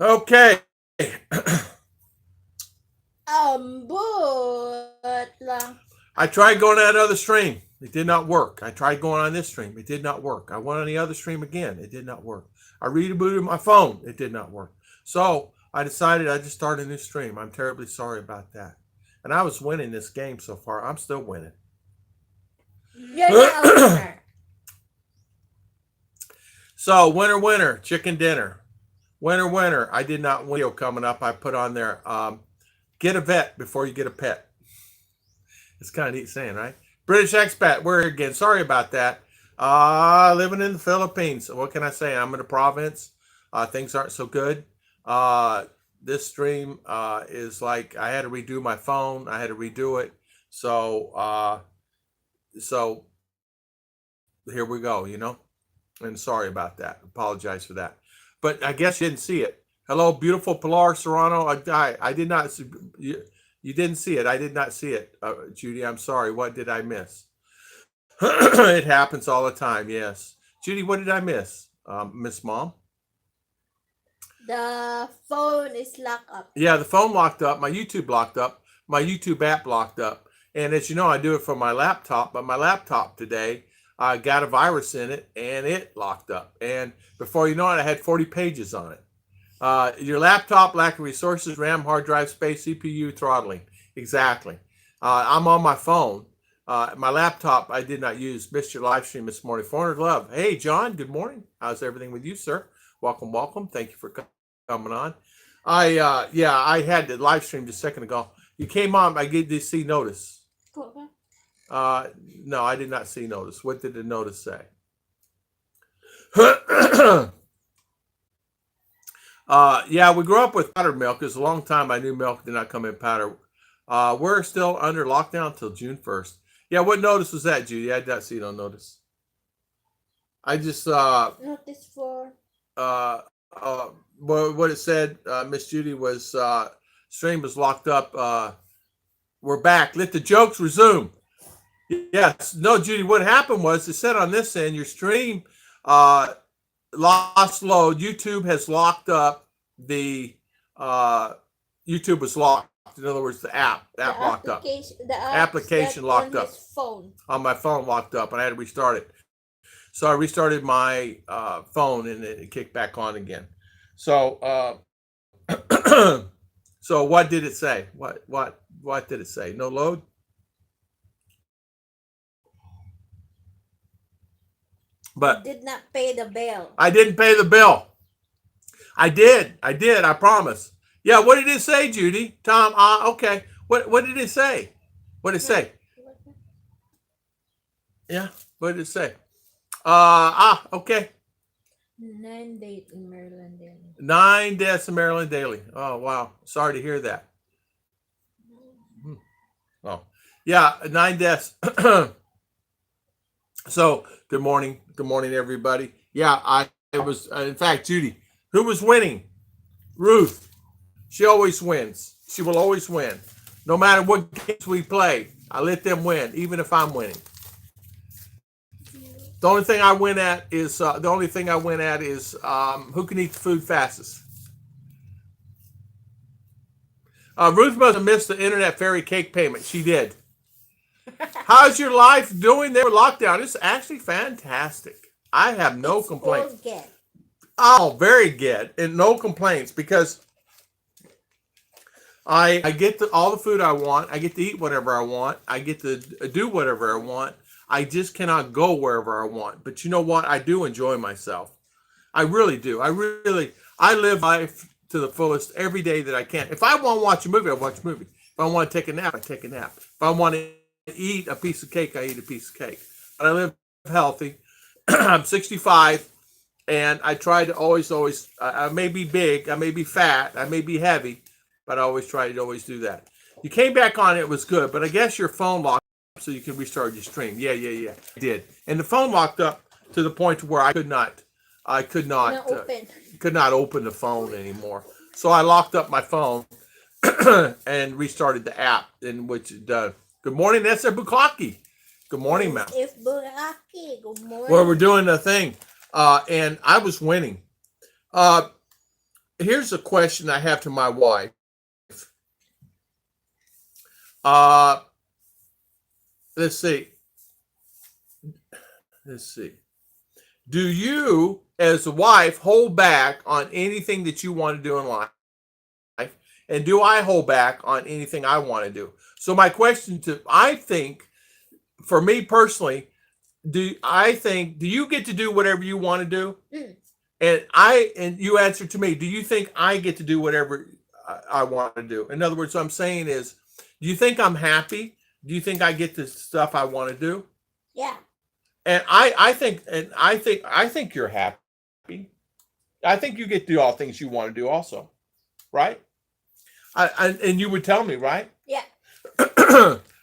Okay. But lang. I tried going on that other stream. It did not work. I tried going on this stream. It did not work. I went on the other stream again. It did not work. I rebooted my phone. It did not work. So I decided I just started a new stream. I'm terribly sorry about that. And I was winning this game so far. I'm still winning. You're not a winner. So winner, winner, chicken dinner. Winner, winner. I did not win. Video coming up. I put on there. Get a vet before you get a pet. It's kind of neat saying, right? British expat. We're here again. Sorry about that. Living in the Philippines. What can I say? I'm in the province. Things aren't so good. This stream is like I had to redo my phone. I had to redo it. So here we go. And sorry about that. Apologize for that. But I guess you didn't see it. Hello, beautiful Pilar Serrano. I did not see you didn't see it. I did not see it, Judy. I'm sorry. What did I miss? It happens all the time. Yes, Judy. What did I miss, Miss Mom? The phone is locked up. Yeah, the phone locked up. My YouTube locked up. My YouTube app locked up. And as you know, I do it from my laptop. But my laptop today got a virus in it, and it locked up. And before you know it, I had 40 pages on it. Your laptop, lack of resources, RAM, hard drive space, CPU throttling. Exactly. I'm on my phone. My laptop I did not use. Missed your live stream this morning. 400 love. Hey, John, good morning. How's everything with you, sir? Welcome, welcome. Thank you for coming on. I had the live stream just a second ago. You came on. I gave you see notice. No, I did not see notice. What did the notice say? Yeah, we grew up with powdered milk. It was a long time I knew milk did not come in powder. We're still under lockdown until June 1st. Yeah, what notice was that, Judy? I did not see no notice. I just Notice for what it said, Miss Judy, was stream was locked up. We're back. Let the jokes resume. Yes. No, Judy, what happened was it said on this end, your stream lost load. YouTube has locked up the YouTube was locked. In other words, the app locked up. The application locked up. Phone. On my phone locked up, and I had to restart it. So I restarted my phone, and it kicked back on again. So so what did it say? What did it say? No load? But did not pay the bill. I didn't pay the bill. I did. I promise. Yeah, what did it say, Judy? Tom, okay. What did it say? What did it say? Yeah, what did it say? Okay. 9 days in Maryland Daily. 9 deaths in Maryland Daily. Oh, wow. Sorry to hear that. Oh, yeah, 9 deaths. So, good morning. Good morning, everybody. Yeah, it was, in fact, Judy, who was winning? Ruth. She always wins. She will always win. No matter what games we play, I let them win, even if I'm winning. The only thing I win at is who can eat the food fastest. Ruth must have missed the internet fairy cake payment. She did. How's your life doing there with lockdown? It's actually fantastic. I have no complaints. Oh, very good. And no complaints because I get all the food I want. I get to eat whatever I want. I get to do whatever I want. I just cannot go wherever I want. But you know what? I do enjoy myself. I really do. I live life to the fullest every day that I can. If I want to watch a movie, I watch a movie. If I want to take a nap, I take a nap. If I want to eat a piece of cake, I eat a piece of cake. But I live healthy. I'm 65, and I try to always, I may be big, I may be fat, I may be heavy, but I always try to always do that. You came back on, it was good, but I guess your phone locked up so you can restart your stream. Yeah, I did. And the phone locked up to the point where I could not open the phone anymore. So I locked up my phone and restarted the app, in which it does. Good morning, that's Bukaki. Good morning, ma'am. It's Bukaki. Good morning. Well, we're doing a thing, and I was winning. here's a question I have to my wife. Uh, let's see. Let's see. Do you, as a wife, hold back on anything that you want to do in life? And do I hold back on anything I want to do? So my question I think, for me personally, do you get to do whatever you want to do? Mm. And you answer to me, do you think I get to do whatever I want to do? In other words, what I'm saying is, do you think I'm happy? Do you think I get the stuff I want to do? Yeah. And I think you're happy. I think you get to do all things you want to do also, right? And you would tell me, right? Yeah.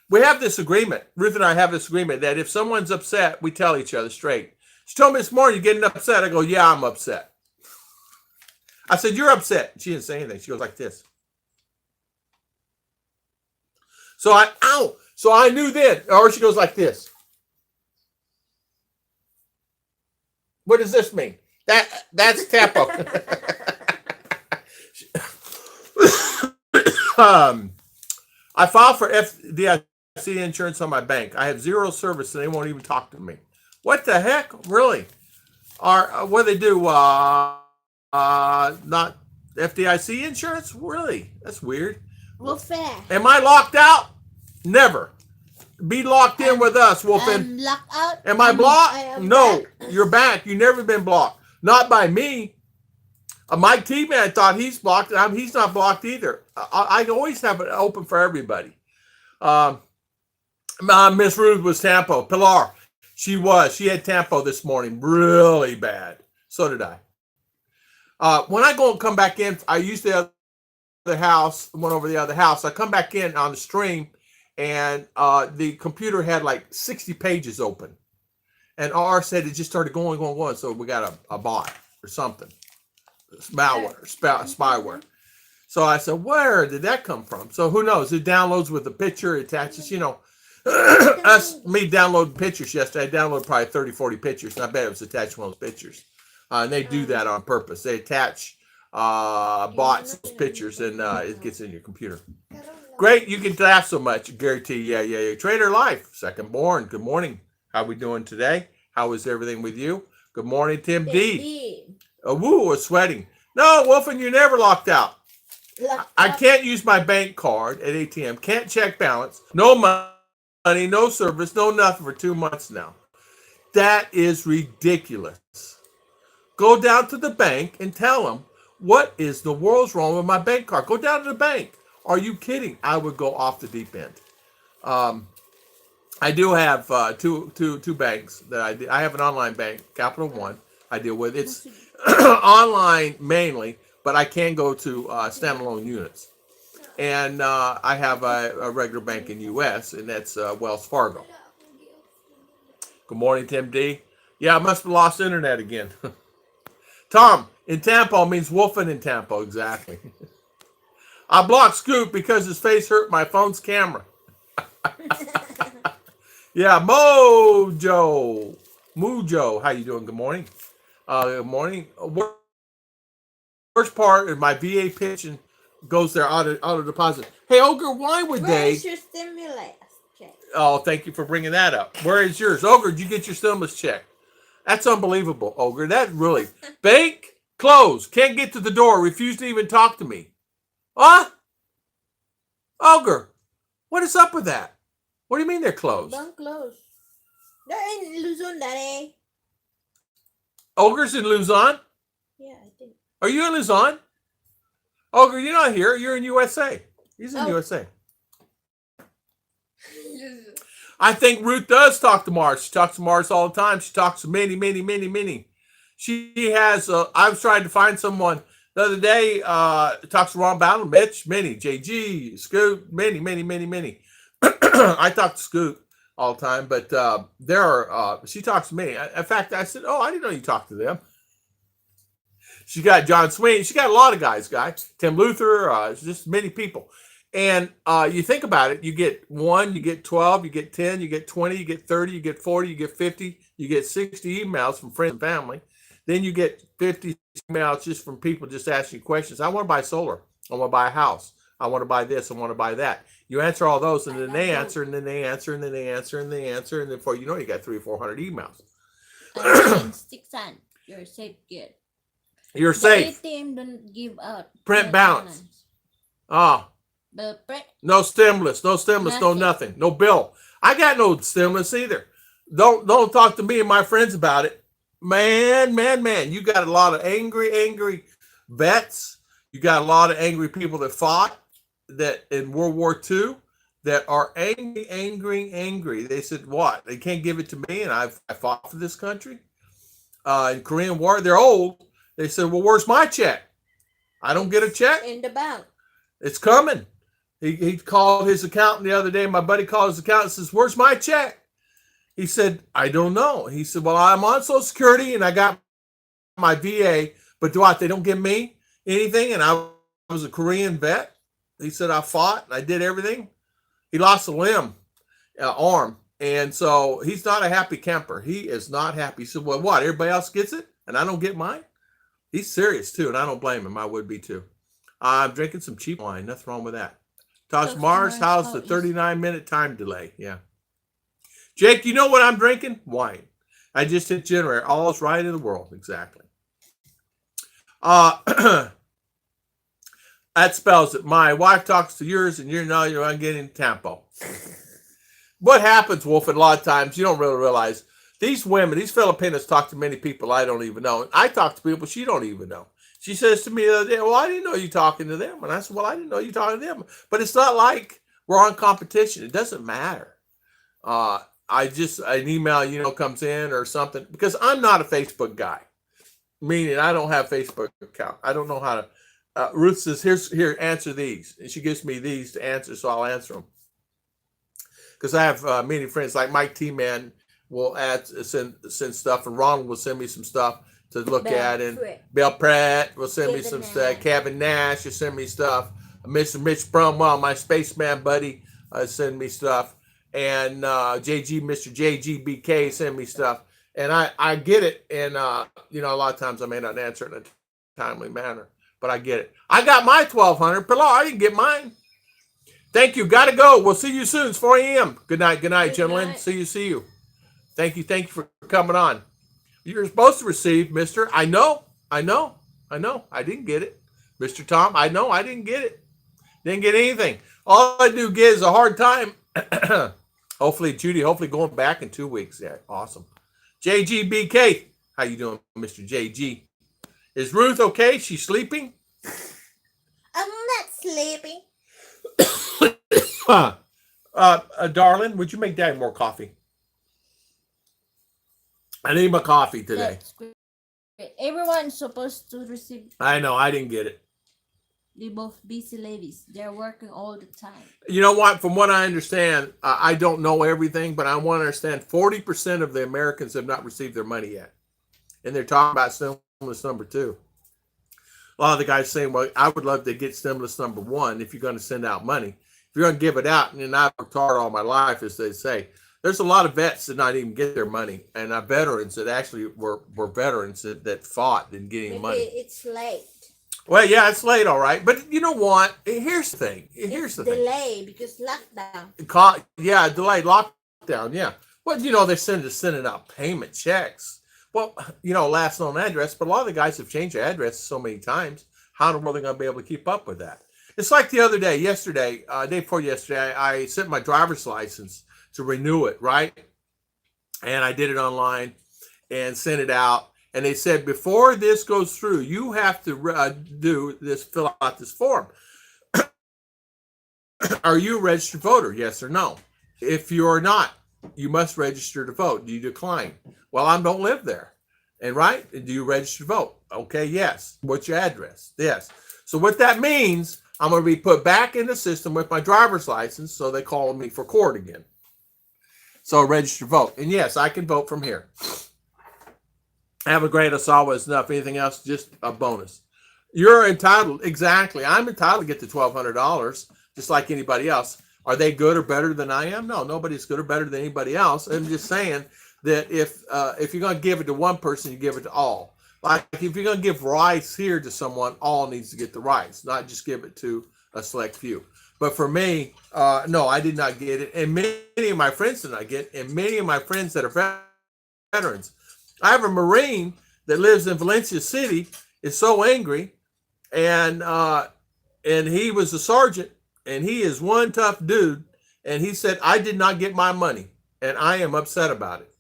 We have this agreement. Ruth and I have this agreement that if someone's upset, we tell each other straight. She told me this morning, "You're getting upset." I go, "Yeah, I'm upset." I said, "You're upset." She didn't say anything. She goes like this. So I knew then. Or she goes like this. What does this mean? That's tempo. I filed for FDIC insurance on my bank. I have zero service and they won't even talk to me. What the heck? Really? What do they do? Not FDIC insurance? Really? That's weird. Wolfen. Am I locked out? Never. Be locked in with us, Wolfen. I'm locked out. Am I blocked? No, back. you're back. You've never been blocked. Not by me. Mike T-Man thought he's blocked. He's not blocked either. I always have it open for everybody. Miss Ruth was Tampo. Pilar, she had Tampo this morning. Really bad. So did I. When I go and come back in, I use the other house, went over the other house. I come back in on the stream, and the computer had like 60 pages open. And R said it just started going. So we got a bot or something. Malware, spyware. So I said, where did that come from? So who knows? It downloads with a picture, it attaches, me downloading pictures yesterday. I downloaded probably 30, 40 pictures, and I bet it was attached to one of those pictures. And they do that on purpose. They attach bots pictures, and it gets in your computer. Great, you can laugh so much. Gary T, yeah. Trader Life, second born. Good morning. How we doing today? How is everything with you? Good morning, Tim D. We're sweating. No, Wolfen, you're never locked out. I can't use my bank card at ATM. Can't check balance. No money, no service, no nothing for 2 months now. That is ridiculous. Go down to the bank and tell them, what is the world's wrong with my bank card? Go down to the bank. Are you kidding? I would go off the deep end. I do have two banks that I have an online bank, Capital One. I deal with it's online mainly, but I can go to standalone units. And I have a regular bank in U.S., and that's Wells Fargo. Good morning, Tim D. Yeah, I must have lost internet again. Tom, in Tampa means wolfing in Tampa, exactly. I blocked Scoop because his face hurt my phone's camera. Yeah, Mujo, how you doing? Good morning. Good morning. Worst part of my VA pension goes there auto deposit. Hey, Ogre, why would Where's your stimulus check? Oh, thank you for bringing that up. Where is yours? Ogre, did you get your stimulus check? That's unbelievable, Ogre. That really. Bank closed. Can't get to the door. Refused to even talk to me. Huh? Ogre, what is up with that? What do you mean they're closed? Bank closed. They're in Luzon, Daddy. Ogre's in Luzon? Yeah, I think. Are you in Luzon? Ogre, you're not here. You're in USA. He's in USA. I think Ruth does talk to Mars. She talks to Mars all the time. She talks to many. She has, I was trying to find someone the other day, talks to Ron Battle, Mitch, Minnie, JG, Scoot, many. I talk to Scoot all the time, but she talks to me. In fact, I said, I didn't know you talked to them. She got John Sweeney. She got a lot of guys. Tim Luther, just many people. And you think about it, you get 1, you get 12, you get 10, you get 20, you get 30, you get 40, you get 50, you get 60 emails from friends and family. Then you get 50 emails just from people just asking questions. I want to buy solar. I want to buy a house. I want to buy this. I want to buy that. You answer all those, and then they answer, and then they answer, and then they answer, and they answer, and then before you know, you got 300 or 400 emails. And 600. You're safe, good. You're The safe. ATM don't give out. Print balance. Ah, The print. no stimulus, no stimulus, no nothing, no bill. I got no stimulus either. Don't talk to me and my friends about it. Man. You got a lot of angry vets. You got a lot of angry people that fought that in World War II that are angry. They said, what? They can't give it to me, and I fought for this country. In Korean War, they're old. They said, well, where's my check? I don't get a check. In the bank. It's coming. He called his accountant the other day. My buddy called his accountant and says, where's my check? He said, I don't know. He said, well, I'm on Social Security and I got my VA, but they don't give me anything. And I was a Korean vet. He said, I fought and I did everything. He lost a limb, arm. And so he's not a happy camper. He is not happy. He said, well, what? Everybody else gets it and I don't get mine? He's serious too. And I don't blame him. I would be too. I'm drinking some cheap wine. Nothing wrong with that. Tosh Mars, how's the 39-minute time delay? Yeah. Jake, you know what I'm drinking? Wine. I just hit generator. All is right in the world. Exactly. That spells it. My wife talks to yours and you're not getting tempo. What happens, Wolf, and a lot of times you don't really realize these women, these Filipinas talk to many people I don't even know. I talk to people she don't even know. She says to me the other day, well, I didn't know you talking to them. And I said, well, I didn't know you talking to them. But it's not like we're on competition. It doesn't matter. An email, comes in or something, because I'm not a Facebook guy, meaning I don't have a Facebook account. I don't know how to. Ruth says, here, answer these. And she gives me these to answer, so I'll answer them. Because I have many friends, like Mike T-Man will send stuff, and Ronald will send me some stuff to look at, and Bill Pratt will send me some stuff. Kevin Nash will send me stuff. Mr. Mitch Brumwell, my spaceman buddy, send me stuff. And Mr. JGBK send me stuff. And I get it. And, a lot of times I may not answer it in a timely manner, but I get it. I got my 1200. Pilar, I didn't get mine. Thank you. Got to go. We'll see you soon. It's 4 a.m. Good night, gentlemen. Night. See you. Thank you for coming on. You're supposed to receive, Mr. I know. I didn't get it. Mr. Tom, I know I didn't get it. Didn't get anything. All I do get is a hard time. Hopefully, Judy, going back in 2 weeks. Yeah, awesome. JGBK, how you doing, Mr. JG? Is Ruth okay? She's sleeping? I'm not sleeping. Darling, would you make Daddy more coffee? I need my coffee today. That's great. Everyone's supposed to receive. I know, I didn't get it. They're both busy ladies. They're working all the time. You know what? From what I understand, I don't know everything, but I want to understand 40% of the Americans have not received their money yet. And they're talking about stimulus number 2. A lot of the guys saying, well, I would love to get stimulus number 1 if you're going to send out money. If you're going to give it out, and I've worked hard all my life, as they say, there's a lot of vets that not even get their money, and veterans that actually were veterans that fought and getting money. It's late. Well, yeah, it's late, all right. But you know what? Here's the thing. Delay because lockdown. Delayed lockdown, yeah. Well, they're sending out payment checks. Well, last known address, but a lot of the guys have changed their address so many times. How in the world are they going to be able to keep up with that? It's like the other day, day before yesterday, I sent my driver's license to renew it, right? And I did it online and sent it out. And they said, before this goes through, you have to fill out this form. Are you a registered voter? Yes or no? If you're not, you must register to vote. Do you decline? Well, I don't live there. And right? Do you register to vote? Okay, yes. What's your address? Yes. So what that means, I'm going to be put back in the system with my driver's license, so they call me for court again. So register to vote. And yes, I can vote from here. Have a great Asawa is enough. Anything else, just a bonus. You're entitled. Exactly. I'm entitled to get the $1,200, just like anybody else. Are they good or better than I am? No, nobody's good or better than anybody else. I'm just saying that if you're going to give it to one person, you give it to all. Like if you're going to give rice here to someone, all needs to get the rice, not just give it to a select few. But for me, no, I did not get it. And many of my friends did not get it. And many of my friends that are veterans. I have a Marine that lives in Valencia City, is so angry. And he was a sergeant. And he is one tough dude. And he said, I did not get my money. And I am upset about it.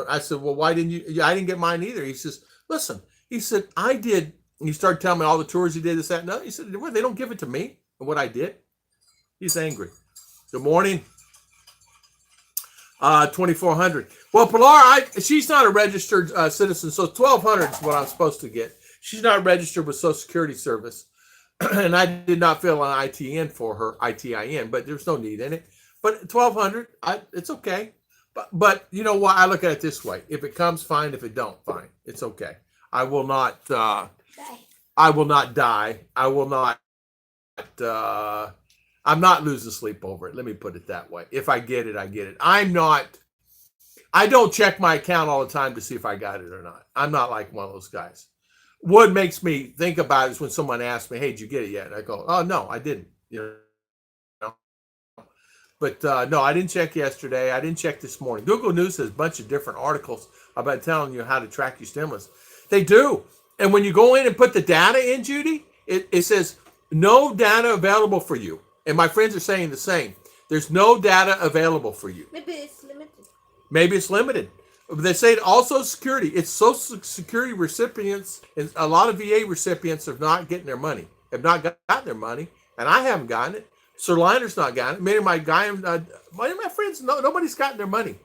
I said, well, why didn't you? I didn't get mine either. He says, listen, he said, I did. And he started telling me all the tours he did, this, that, and that. He said, well, they don't give it to me and what I did. He's angry. Good morning. 2,400. Well, Pilar, she's not a registered citizen, so 1,200 is what I'm supposed to get. She's not registered with Social Security Service. And I did not fill an ITN for her, ITIN, but there's no need in it. But 1,200, it's okay. But you know what? I look at it this way. If it comes, fine. If it don't, fine. It's okay. I will not die. I will not die. I will not, I'm not losing sleep over it. Let me put it that way. If I get it, I get it. I don't check my account all the time to see if I got it or not. I'm not like one of those guys. What makes me think about it is when someone asks me, hey, did you get it yet? And I go, oh, no, I didn't. You know. But no, I didn't check yesterday. I didn't check this morning. Google News has a bunch of different articles about telling you how to track your stimulus. They do. And when you go in and put the data in, Judy, it says no data available for you. And my friends are saying the same. There's no data available for you. Maybe it's limited. Maybe it's limited. They say also security. It's Social Security recipients, and a lot of VA recipients are not getting their money, have not gotten their money, and I haven't gotten it. Sir Liner's not gotten it. Many of my friends, nobody's gotten their money.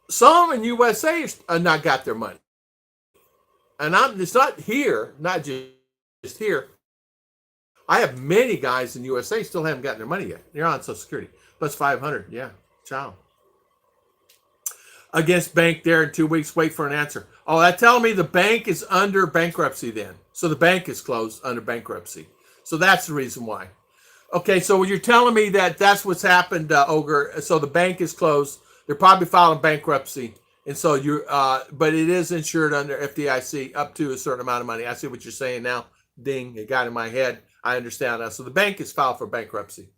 Some in USA not got their money. And it's not here, not just here. I have many guys in USA still haven't gotten their money yet. They're on Social Security. Plus 500. Yeah. Ciao. Against bank there in 2 weeks. Wait for an answer. Oh, that telling me the bank is under bankruptcy then. So the bank is closed under bankruptcy. So that's the reason why. Okay, so you're telling me that that's what's happened, Ogre. So the bank is closed. They're probably filing bankruptcy. And so but it is insured under FDIC up to a certain amount of money. I see what you're saying now. Ding, it got in my head. I understand now. So the bank is filed for bankruptcy.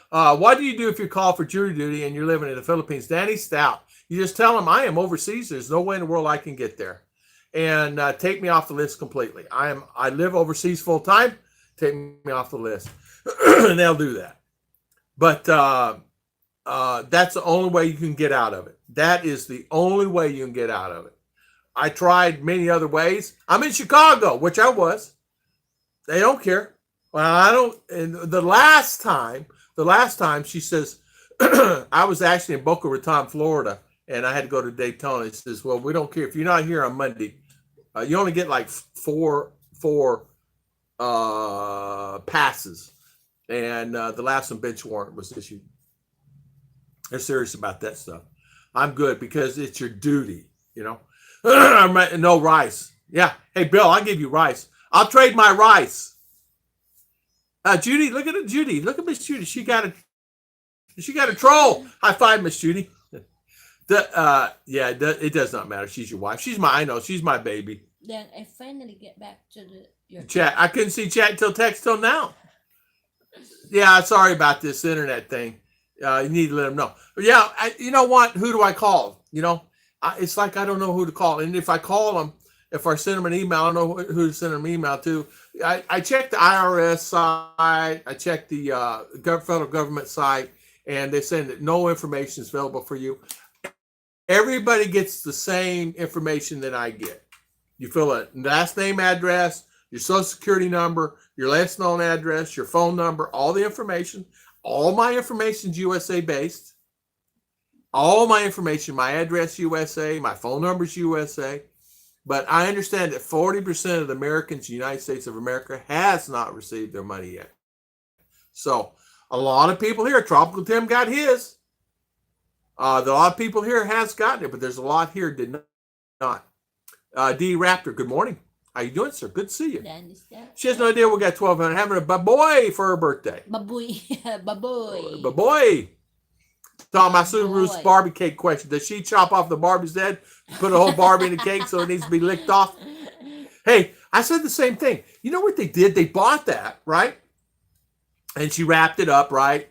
What do you do if you call for jury duty and you're living in the Philippines? Danny Stout. You just tell them I am overseas. There's no way in the world I can get there. And take me off the list completely. I live overseas full time. Take me off the list. And they'll do that. But that's the only way you can get out of it. That is the only way you can get out of it. I tried many other ways. I'm in Chicago, which I was. They don't care. Well, I don't. And the last time she says, I was actually in Boca Raton, Florida, and I had to go to Daytona. She says, well, we don't care. If you're not here on Monday, you only get like four passes. And the last one, bench warrant was issued. They're serious about that stuff. I'm good because it's your duty, you know. No rice. Yeah. Hey, Bill, I'll give you rice. I'll trade my rice. Judy, look at it, Judy. Look at Miss Judy. She got a troll. High five, Miss Judy. It does not matter. She's your wife. She's my baby. Then I finally get back to your chat. I couldn't see chat till text till now. Yeah, sorry about this internet thing. You need to let them know. But yeah, you know what? Who do I call? You know, it's like I don't know who to call. And if I call them, if I send them an email, I don't know who to send them an email to. I check the IRS site. I check the federal government site, and they say that no information is available for you. Everybody gets the same information that I get. You fill a last name, address, your social security number, your last known address, your phone number, all the information. All my information is USA based. All my information, my address USA, my phone number is USA. But I understand that 40% of the Americans in the United States of America has not received their money yet. So a lot of people here, Tropical Tim got his. A lot of people here has gotten it, but there's a lot here did not. D Raptor, good morning. How you doing, sir? Good to see you. She has no idea we got 1,200. Having a baboy for her birthday. Baboy. Baboy. Baboy. Tom, my Subaru's Barbie cake question. Does she chop off the Barbie's head, put a whole Barbie in the cake so it needs to be licked off? Hey, I said the same thing. You know what they did? They bought that, right? And she wrapped it up, right,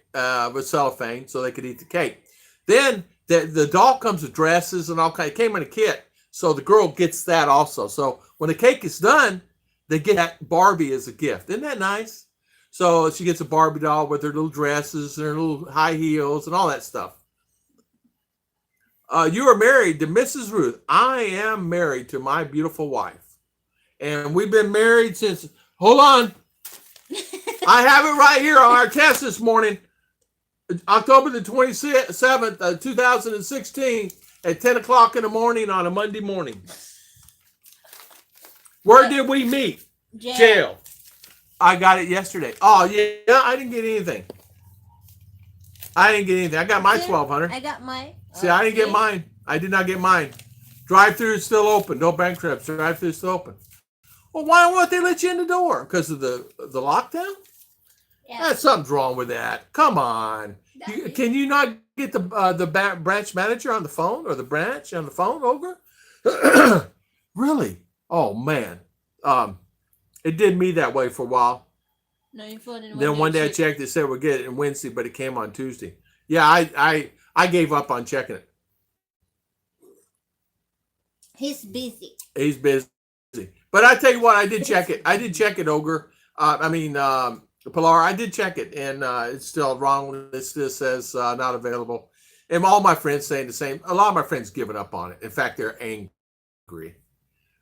with cellophane so they could eat the cake. Then the doll comes with dresses and all kinds. It came in a kit, so the girl gets that also. So when the cake is done, they get that Barbie as a gift. Isn't that nice? So she gets a Barbie doll with her little dresses and her little high heels and all that stuff. You are married to Mrs. Ruth. I am married to my beautiful wife. And we've been married since, hold on. I have it right here on our test this morning. October the 27th, 2016 at 10 o'clock in the morning on a Monday morning. Where did we meet? Jail. I got it yesterday. Oh, yeah, I didn't get anything. I got my 1200. I got mine. See, I didn't get mine. I did not get mine. Drive-through is still open. No bank trips. Drive-through is still open. Well, why won't they let you in the door? Because of the lockdown? Yeah. Something's wrong with that. Come on. Can you not get the branch manager on the phone or the branch on the phone, Ogre? Really? Oh, man. It did me that way for a while. No, your phone didn't. Then one day I checked. It said we'll get it on Wednesday, but it came on Tuesday. Yeah, I gave up on checking it. He's busy. He's busy. But I tell you what, I did check it. I did check it, Ogre. Pilar, I did check it, and it's still wrong. It still says not available. And all my friends saying the same. A lot of my friends giving up on it. In fact, they're angry.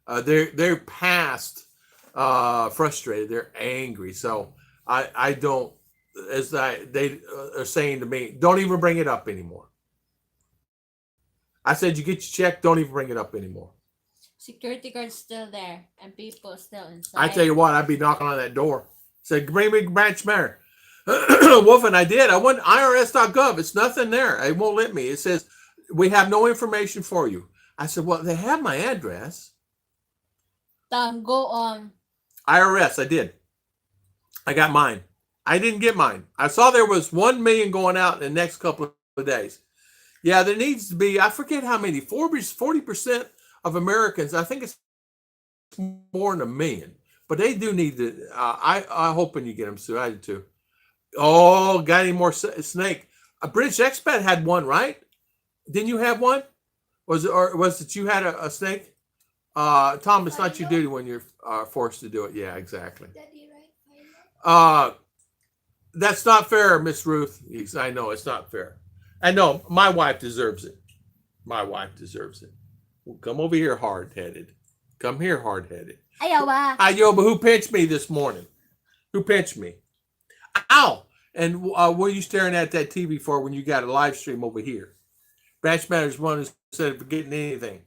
They're past frustrated. They're angry. So I don't. They are saying to me, don't even bring it up anymore. I said, you get your check, don't even bring it up anymore. Security guard's still there, and people still inside. I tell you what, I'd be knocking on that door. Said, bring me branch manager. Wolf, and I did. I went irs.gov. It's nothing there. It won't let me. It says, we have no information for you. I said, well, they have my address. Then go on. IRS, I did. I got mine. I didn't get mine. I saw there was 1 million going out in the next couple of days. Yeah, there needs to be, I forget how many, 40% of Americans, I think it's more than 1 million. But they do need to, I hope when you get them, Sue. I do too. Oh, got any more snake? A British expat had one, right? Didn't you have one? Was it you had a snake? Tom, it's not your duty when you're forced to do it. Yeah, exactly. That's not fair, Miss Ruth. I know it's not fair. I know my wife deserves it. My wife deserves it. Well, come over here, hard-headed. Come here, hard-headed. Ayoba, who pinched me this morning? Who pinched me? Ow! And what are you staring at that TV for when you got a live stream over here? Branch manager's one instead of forgetting anything.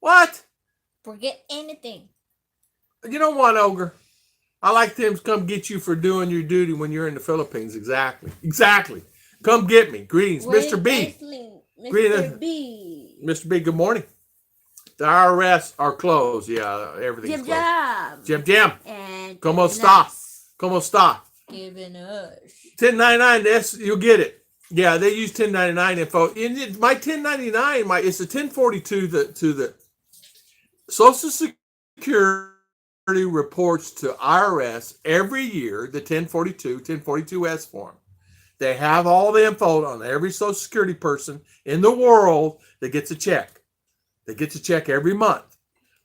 What? Forget anything. You know what, Ogre? I like them to come get you for doing your duty when you're in the Philippines. Exactly. Come get me. Greetings, Mr. B. Mr. B. Mr. B, good morning. The IRS are closed. Yeah, everything's closed. Jim. And Como está? Giving us 1099, you'll get it. Yeah, they use 1099 info. My 1099, it's a 1042 to the Social Security reports to IRS every year, the 1042S form. They have all the info on every Social Security person in the world that gets a check. They get a check every month.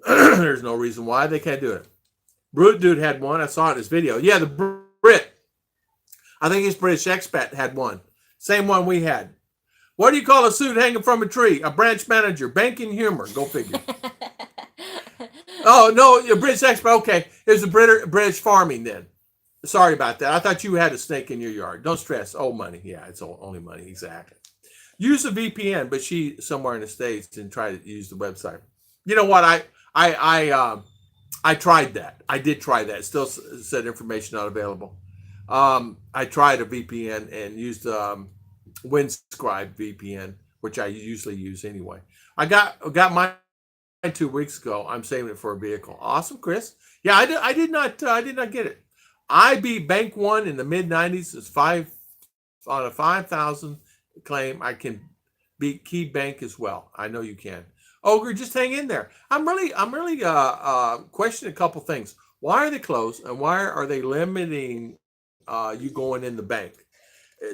There's no reason why they can't do it. Brute Dude had one. I saw it in his video. Yeah, the Brit. I think his British expat had one. Same one we had. What do you call a suit hanging from a tree? A branch manager. Banking humor. Go figure. Oh, no, a British expat. Okay. It was a British farming then. Sorry about that. I thought you had a snake in your yard. Don't stress. Oh, money. Yeah, it's only money. Exactly. Use a VPN, but she's somewhere in the States and try to use the website. You know what? I tried that. I did try that. It still said information not available. I tried a VPN and used Windscribe VPN, which I usually use anyway. I got mine 2 weeks ago. I'm saving it for a vehicle. Awesome, Chris. Yeah, I did not get it. I beat Bank One in the mid 90s. It's on a 5,000 claim. I can beat Key Bank as well. I know you can. Ogre, just hang in there. I'm really questioning a couple things. Why are they closed, and why are they limiting you going in the bank?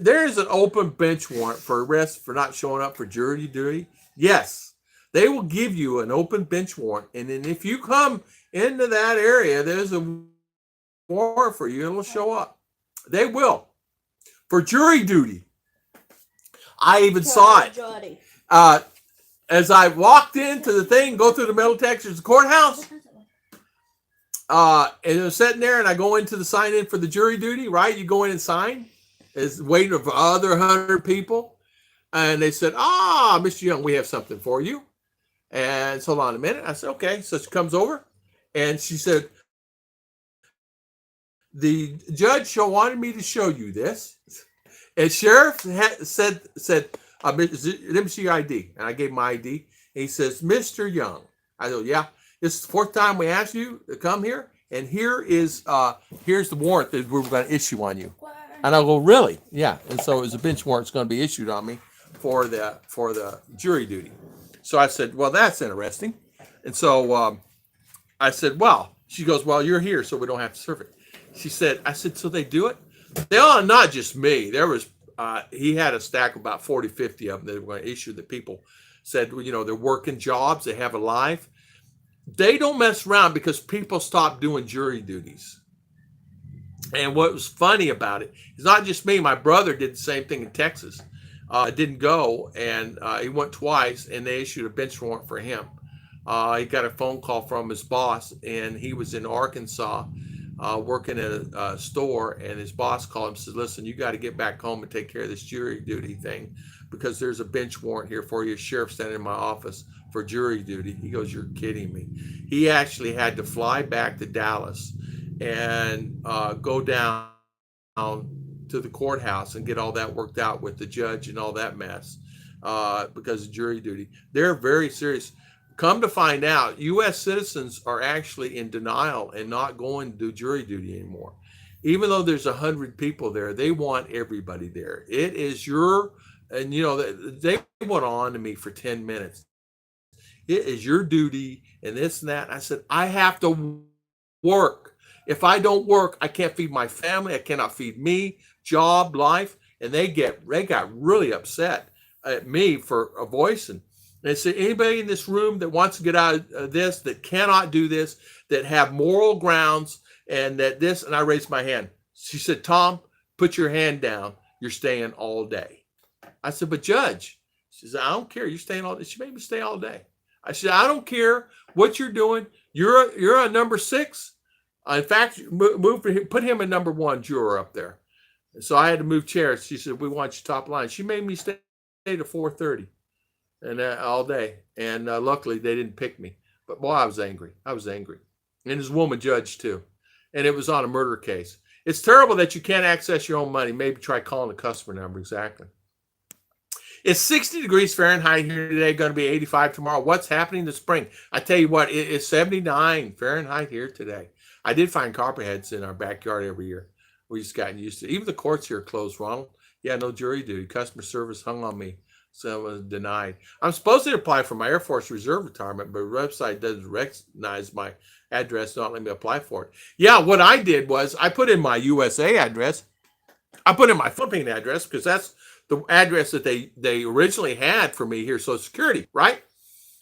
There is an open bench warrant for arrest for not showing up for jury duty. Yes, they will give you an open bench warrant, and then if you come into that area, there's a warrant for you. It'll show up. They will for jury duty. I even saw it. Uh, as I walked into the thing, go through the metal detectors, the courthouse, and it was sitting there, and I go into the sign in for the jury duty, right? You go in and sign. It's waiting for other 100 people. And they said, Mr. Young, we have something for you. And so, hold on a minute. I said, okay. So she comes over, and she said, the judge wanted me to show you this. And sheriff said, let me see your ID. And I gave my ID. And he says, Mr. Young. I go, yeah. This is the fourth time we asked you to come here. And here's the warrant that we're going to issue on you. And I go, really? Yeah. And so it was a bench warrant that's going to be issued on me for the jury duty. So I said, well, that's interesting. And so I said, well, she goes, well, you're here, so we don't have to serve it. I said, so they do it? They all, not just me. There was, he had a stack of about 40, 50 of them that they were going to issue that people said, they're working jobs, they have a life. They don't mess around because people stop doing jury duties. And what was funny about it is not just me. My brother did the same thing in Texas. Didn't go, and he went twice, and they issued a bench warrant for him. He got a phone call from his boss, and he was in Arkansas working at a store, and his boss called him and said, listen, you got to get back home and take care of this jury duty thing because there's a bench warrant here for you. Sheriff standing in my office for jury duty. He goes, you're kidding me. He actually had to fly back to Dallas and go down to the courthouse and get all that worked out with the judge and all that mess because of jury duty. They're very serious. Come to find out, U.S. citizens are actually in denial and not going to do jury duty anymore. Even though there's 100 people there, they want everybody there. It is and they went on to me for 10 minutes. It is your duty and this and that. I said, I have to work. If I don't work, I can't feed my family. I cannot feed me, job, life. And they got really upset at me for a voicing. They said, anybody in this room that wants to get out of this, that cannot do this, that have moral grounds, and that this, and I raised my hand. She said, Tom, put your hand down. You're staying all day. I said, but Judge, she said, I don't care. You're staying all day. She made me stay all day. I said, I don't care what you're doing. You're on number 6. In fact, put him in number 1 juror up there. So I had to move chairs. She said, we want you top line. She made me stay to 4:30 and all day. And luckily, they didn't pick me. But boy, I was angry. And his woman judge, too. And it was on a murder case. It's terrible that you can't access your own money. Maybe try calling the customer number. Exactly. It's 60 degrees Fahrenheit here today, going to be 85 tomorrow. What's happening this spring? I tell you what, it is 79 Fahrenheit here today. I did find copperheads in our backyard every year. We just gotten used to it. Even the courts here are closed, Ronald. Yeah, no jury duty. Customer service hung on me. So it was denied. I'm supposed to apply for my Air Force Reserve retirement, but the website doesn't recognize my address, not let me apply for it. Yeah, what I did was I put in my USA address. I put in my Philippine address because that's the address that they originally had for me here, Social Security, right?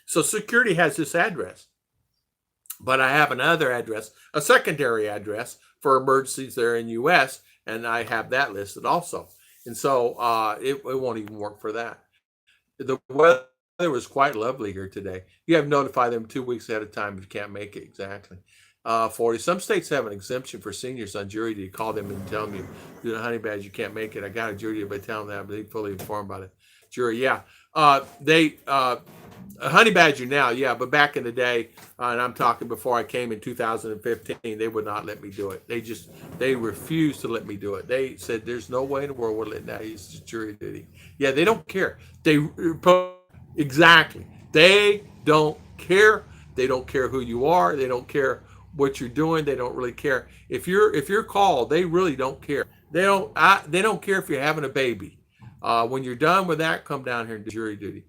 So Security has this address. But I have another address, a secondary address for emergencies there in U.S., and I have that listed also. And so it won't even work for that. The weather was quite lovely here today. You have to notify them 2 weeks ahead of time if you can't make it. Exactly. 40. Some states have an exemption for seniors on jury duty. Call them and tell them you do the honey badge, you can't make it. I got a jury duty by telling them that, but they fully informed about it. Jury, yeah. A honey badger now, yeah, but back in the day, and I'm talking before I came in 2015, they would not let me do it. They refused to let me do it. They said, there's no way in the world we're letting that use jury duty. Yeah, they don't care. Exactly. They don't care. They don't care who you are. They don't care what you're doing. They don't really care. If you're called, they really don't care. They don't care if you're having a baby. When you're done with that, come down here and do jury duty.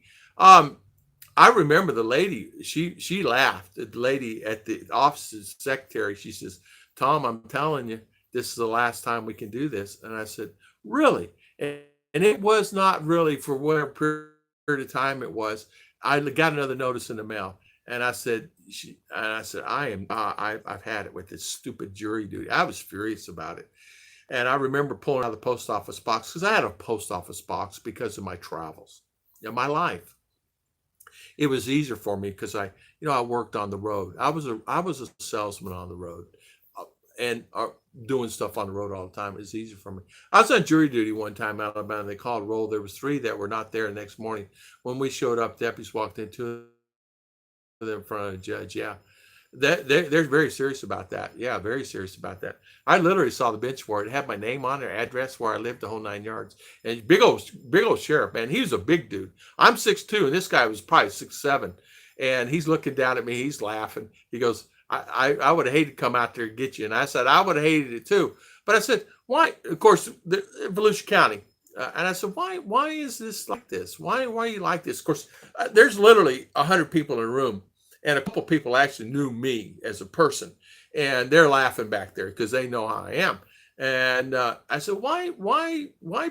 I remember the lady, she laughed. The lady at the office's secretary, she says, Tom, I'm telling you, this is the last time we can do this. And I said, really? And it was not really for whatever period of time it was. I got another notice in the mail. And I said, I've had it with this stupid jury duty. I was furious about it. And I remember pulling out of the post office box because I had a post office box because of my travels, my life. It was easier for me because I worked on the road. I was a salesman on the road, and doing stuff on the road all the time. It was easier for me. I was on jury duty one time out of Alabama. They called roll. There was 3 that were not there the next morning. When we showed up, deputies walked into them in front of the judge. Yeah. They're very serious about that. Yeah, very serious about that. I literally saw the bench for it. It had my name on it, address, where I lived, the whole 9 yards. And big old sheriff, man. He was a big dude. I'm 6'2", and this guy was probably 6'7". And he's looking down at me. He's laughing. He goes, I would have hated to come out there and get you. And I said, I would have hated it too. But I said, why? Of course, Volusia County. And I said, why is this like this? Why are you like this? Of course, there's literally 100 people in a room. And a couple of people actually knew me as a person, and they're laughing back there because they know how I am. And I said, why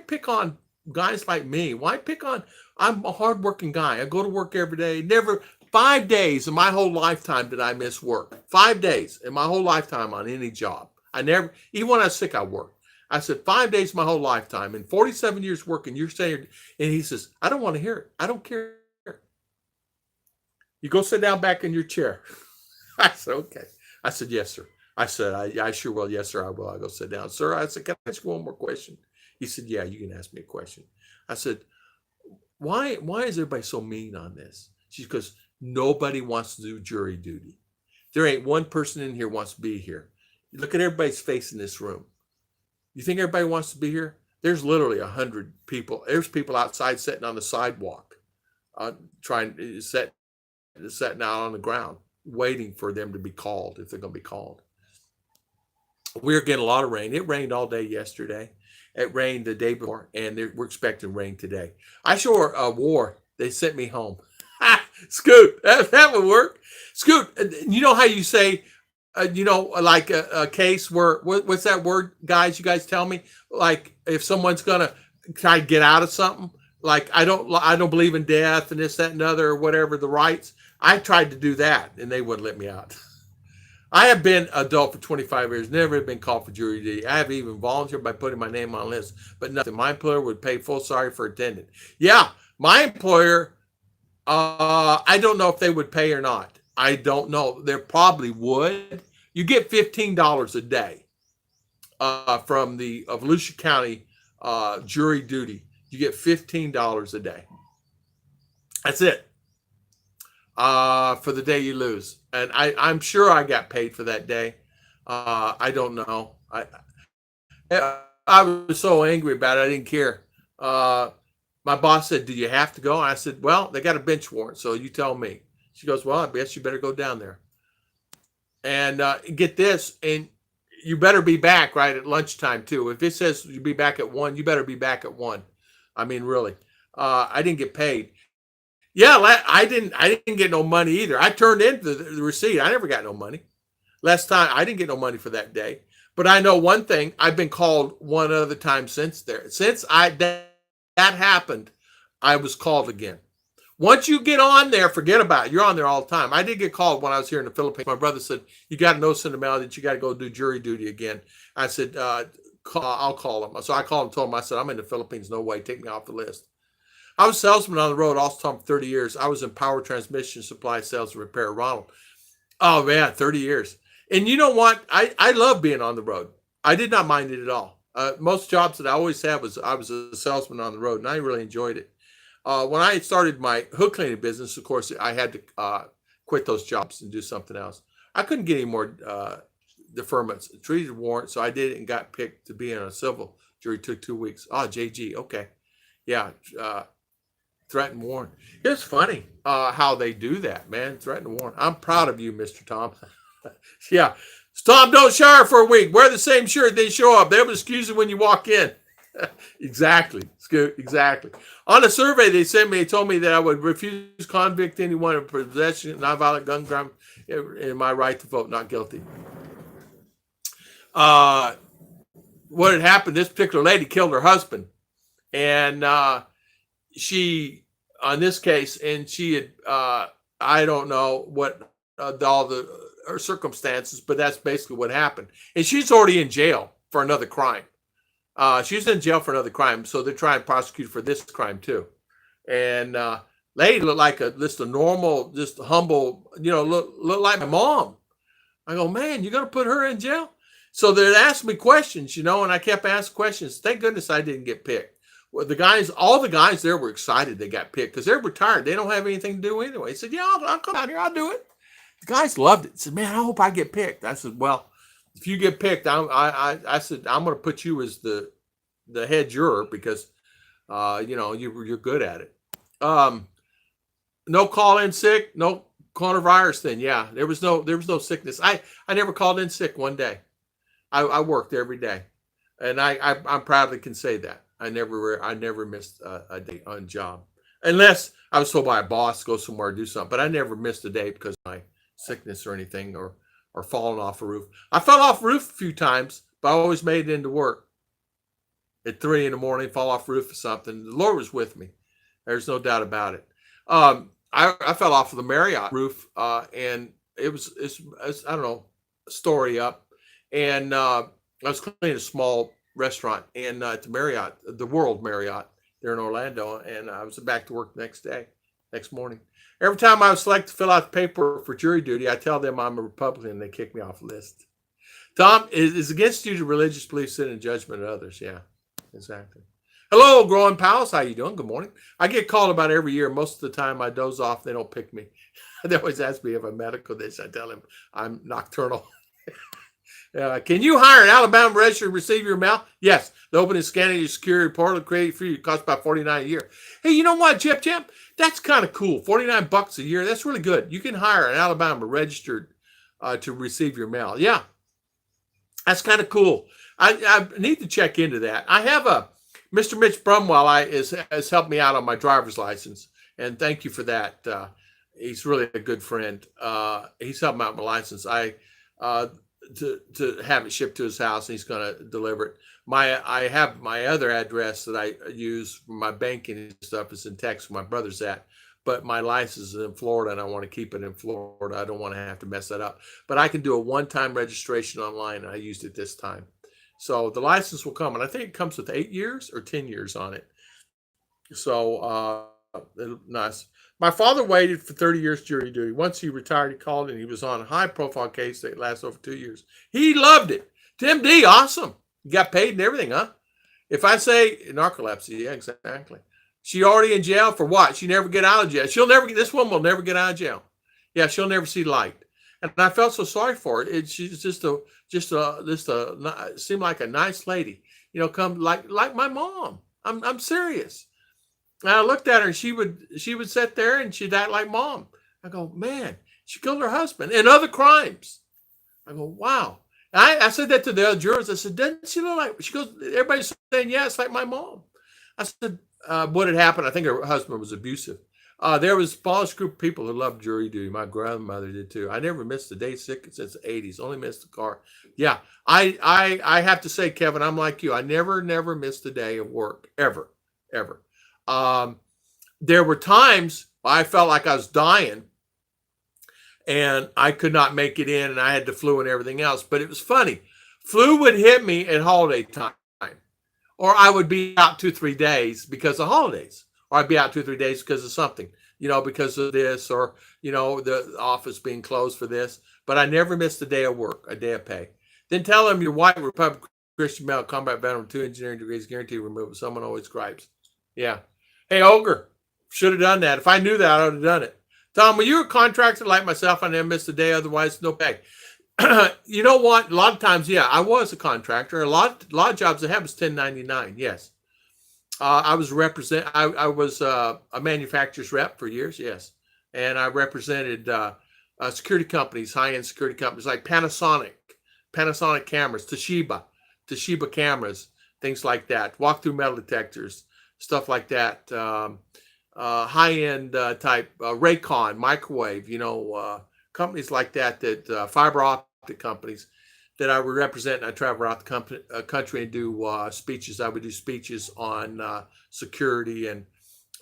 pick on guys like me? Why pick on? I'm a hardworking guy. I go to work every day. Never 5 days in my whole lifetime did I miss work. 5 days in my whole lifetime on any job. I never, even when I was sick, I worked. I said 5 days my whole lifetime and 47 years working. You're saying, and he says, I don't want to hear it. I don't care. You go sit down back in your chair. I said, okay. I said, yes, sir. I said, I sure will. Yes, sir, I will. I go sit down. Sir, I said, can I ask you one more question? He said, yeah, you can ask me a question. I said, why is everybody so mean on this? She goes, nobody wants to do jury duty. There ain't one person in here wants to be here. Look at everybody's face in this room. You think everybody wants to be here? There's literally 100 people. There's people outside sitting on the sidewalk, sitting out on the ground, waiting for them to be called if they're going to be called. We're getting a lot of rain. It rained all day yesterday. It rained the day before, and we're expecting rain today. I sure wore. They sent me home. Scoot, that would work. Scoot, you know how you say, like a case where, what's that word, guys? You guys tell me, like if someone's going to try to get out of something, like I don't believe in death and this, that, and other, or whatever, the rights. I tried to do that, and they wouldn't let me out. I have been adult for 25 years, never been called for jury duty. I have even volunteered by putting my name on a list, but nothing. My employer would pay full salary for attendant. Yeah, my employer, I don't know if they would pay or not. I don't know. They probably would. You get $15 a day from the Volusia County jury duty. You get $15 a day. That's it. For the day you lose. And I'm sure I got paid for that day. I don't know. I was so angry about it. I didn't care. My boss said, do you have to go? And I said, well, they got a bench warrant, so you tell me. She goes, well, I guess you better go down there. And get this, and you better be back right at lunchtime too. If it says you be back at 1, you better be back at 1. I mean, really. I didn't get paid. Yeah, I didn't get no money either. I turned in the receipt. I never got no money. Last time, I didn't get no money for that day. But I know one thing. I've been called one other time since there. Since that happened, I was called again. Once you get on there, forget about it. You're on there all the time. I did get called when I was here in the Philippines. My brother said, you got a notice in the mail that you got to go do jury duty again. I said, I'll call them. So I called and told him, I said, I'm in the Philippines. No way. Take me off the list. I was a salesman on the road, also for 30 years. I was in power transmission, supply, sales, and repair. Ronald. Oh, man, 30 years. And you know what? I love being on the road. I did not mind it at all. Most jobs that I always had I was a salesman on the road, and I really enjoyed it. When I started my hood cleaning business, of course, I had to quit those jobs and do something else. I couldn't get any more deferments. Treated warrant, so I did it and got picked to be in a civil jury. Took 2 weeks. Oh, JG, okay. Yeah, threatened warrant. It's funny how they do that, man. Threatened warrant. I'm proud of you, Mr. Tom. Yeah. Tom, don't shower for a week. Wear the same shirt. They show up. They'll excuse you when you walk in. Exactly. Exactly. On a survey they sent me, they told me that I would refuse convict anyone of possession of nonviolent gun crime in my right to vote not guilty. Uh, what had happened, this particular lady killed her husband. And she, on this case, and she had, I don't know what all the her circumstances, but that's basically what happened. And she's already in jail for another crime. She's in jail for another crime, so they're trying to prosecute for this crime too. And lady looked like just a normal, just humble, look like my mom. I go, man, you're gonna put her in jail? So they'd ask me questions, and I kept asking questions. Thank goodness I didn't get picked. Well, all the guys there were excited they got picked because they're retired. They don't have anything to do anyway. They said, yeah, I'll come out here. I'll do it. The guys loved it. They said, man, I hope I get picked. I said, well, if you get picked, I said, I'm going to put you as the head juror because, you're good at it. No call in sick, no coronavirus thing. Yeah, there was no sickness. I never called in sick one day. I worked every day, and I'm proudly can say that I never missed a day on job, unless I was told by a boss to go somewhere and do something. But I never missed a day because of my sickness or anything, or falling off a roof. I fell off a roof a few times, but I always made it into work. At 3 a.m, fall off a roof or something. The Lord was with me. There's no doubt about it. I fell off of the Marriott roof, and it's I don't know, a story up, and I was cleaning a small restaurant and at the Marriott, the World Marriott there in Orlando, and I was back to work the next morning. Every time I was selected to fill out the paper for jury duty, I tell them I'm a Republican, and they kick me off the list. Tom, is against you to religious beliefs sin and judgment of others? Yeah, exactly. Hello, Growing Pals. How you doing? Good morning. I get called about every year. Most of the time I doze off. They don't pick me. They always ask me if I'm medical. I tell them I'm nocturnal. Can you hire an Alabama register to receive your mail? Yes. The open and scanning your security report will create for you. It costs about $49 a year. Hey, you know what, Chip? That's kind of cool. $49 a year. That's really good. You can hire an Alabama registered to receive your mail. Yeah. That's kind of cool. I need to check into that. I have Mr. Mitch Brumwell has helped me out on my driver's license, and thank you for that. He's really a good friend. He's helped me out with my license. To have it shipped to his house, and he's going to deliver it. I have my other address that I use for my banking and stuff is in Texas, where my brother's at, but my license is in Florida, and I want to keep it in Florida. I don't want to have to mess that up, but I can do a one-time registration online, and I used it this time. So the license will come, and I think it comes with 8 years or 10 years on it. So nice. My father waited for 30 years jury duty. Once he retired, he called, and he was on a high-profile case that lasted over 2 years. He loved it. Tim D, awesome. You got paid and everything, huh? If I say narcolepsy, yeah, exactly. She already in jail for what? She never get out of jail. This woman will never get out of jail. Yeah, she'll never see light. And I felt so sorry for her. She's just seemed like a nice lady. Come like my mom. I'm serious. And I looked at her, and she would sit there and she'd act like mom. I go, man, she killed her husband and other crimes. I go, wow. And I said that to the other jurors. I said, doesn't she look like? She goes, everybody's saying, yeah, it's like my mom. I said, what had happened? I think her husband was abusive. There was a small group of people who loved jury duty. My grandmother did too. I never missed a day sick since the 80s. Only missed the car. Yeah, I have to say, Kevin, I'm like you. I never missed a day of work ever. There were times I felt like I was dying, and I could not make it in, and I had the flu and everything else. But it was funny. Flu would hit me at holiday time, or I would be out 2-3 days because of holidays. Or I'd be out 2-3 days because of something, because of this, or, the office being closed for this. But I never missed a day of work, a day of pay. Then tell them your white Republican Christian male combat veteran, 2 engineering degrees, guaranteed removal. Someone always gripes. Yeah. Hey, Ogre, should have done that. If I knew that, I would have done it. Tom, when you're a contractor like myself, I never missed a day, otherwise no pay. You know what? A lot of times, yeah, I was a contractor. A lot of jobs I have is 1099, yes. I was a manufacturer's rep for years, yes, and I represented security companies, high-end security companies like Panasonic cameras, Toshiba cameras, things like that. Walk through metal detectors, stuff like that. High-end type Raycon microwave, companies like that, fiber optic companies that I would represent. And I travel out the country and do speeches. I would do speeches on security and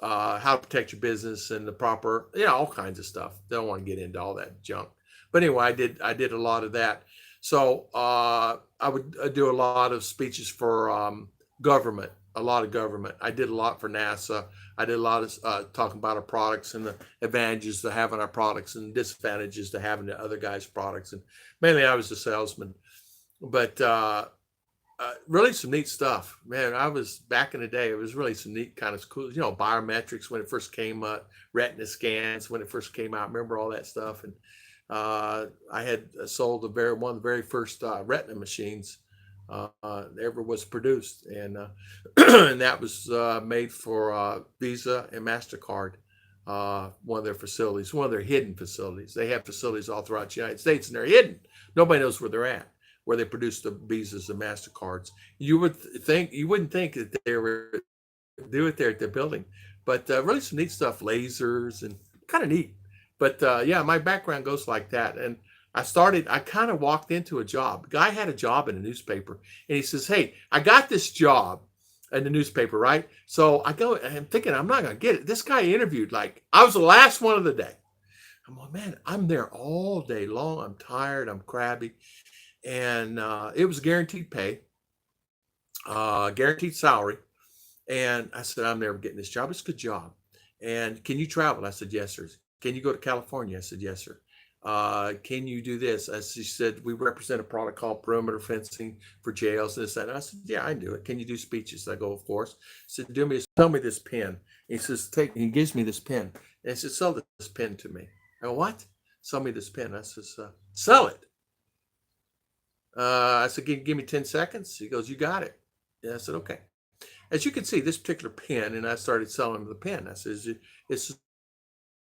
how to protect your business and the proper, all kinds of stuff. Don't want to get into all that junk. But anyway, I did a lot of that. So I would do a lot of speeches for government, a lot of government. I did a lot for NASA. I did a lot of talking about our products and the advantages to having our products and disadvantages to having the other guys' products. And mainly I was a salesman. But really some neat stuff, man. I was back in the day. It was really some neat kind of cool, biometrics when it first came up, retina scans when it first came out. Remember all that stuff? And I had sold one of the very first retina machines ever was produced, and and that was made for Visa and Mastercard. One of their facilities, one of their hidden facilities. They have facilities all throughout the United States, and they're hidden. Nobody knows where they're at, where they produce the Visas and Mastercards. You wouldn't think that they were do it there at the building, but really some neat stuff, lasers and kind of neat. But yeah, my background goes like that. And I kind of walked into a job. The guy had a job in a newspaper, and he says, "Hey, I got this job in the newspaper, right?" So I go, and I'm thinking, I'm not going to get it. This guy interviewed, like, I was the last one of the day. I'm like, man, I'm there all day long. I'm tired. I'm crabby. And it was guaranteed pay, guaranteed salary. And I said, I'm never getting this job. It's a good job. And can you travel? I said, yes, sir. Can you go to California? I said, yes, sir. Can you do this? She said, we represent a product called perimeter fencing for jails and this, that. And I said, yeah, I do it. Can you do speeches? I go, of course. He said, tell me this pen. He says, he gives me this pen. And he said, sell this pen to me. I go, what? Sell me this pen. I says, sell it. I said, give me 10 seconds. He goes, you got it. And I said, okay. As you can see, this particular pen, and I started selling him the pen. I said, this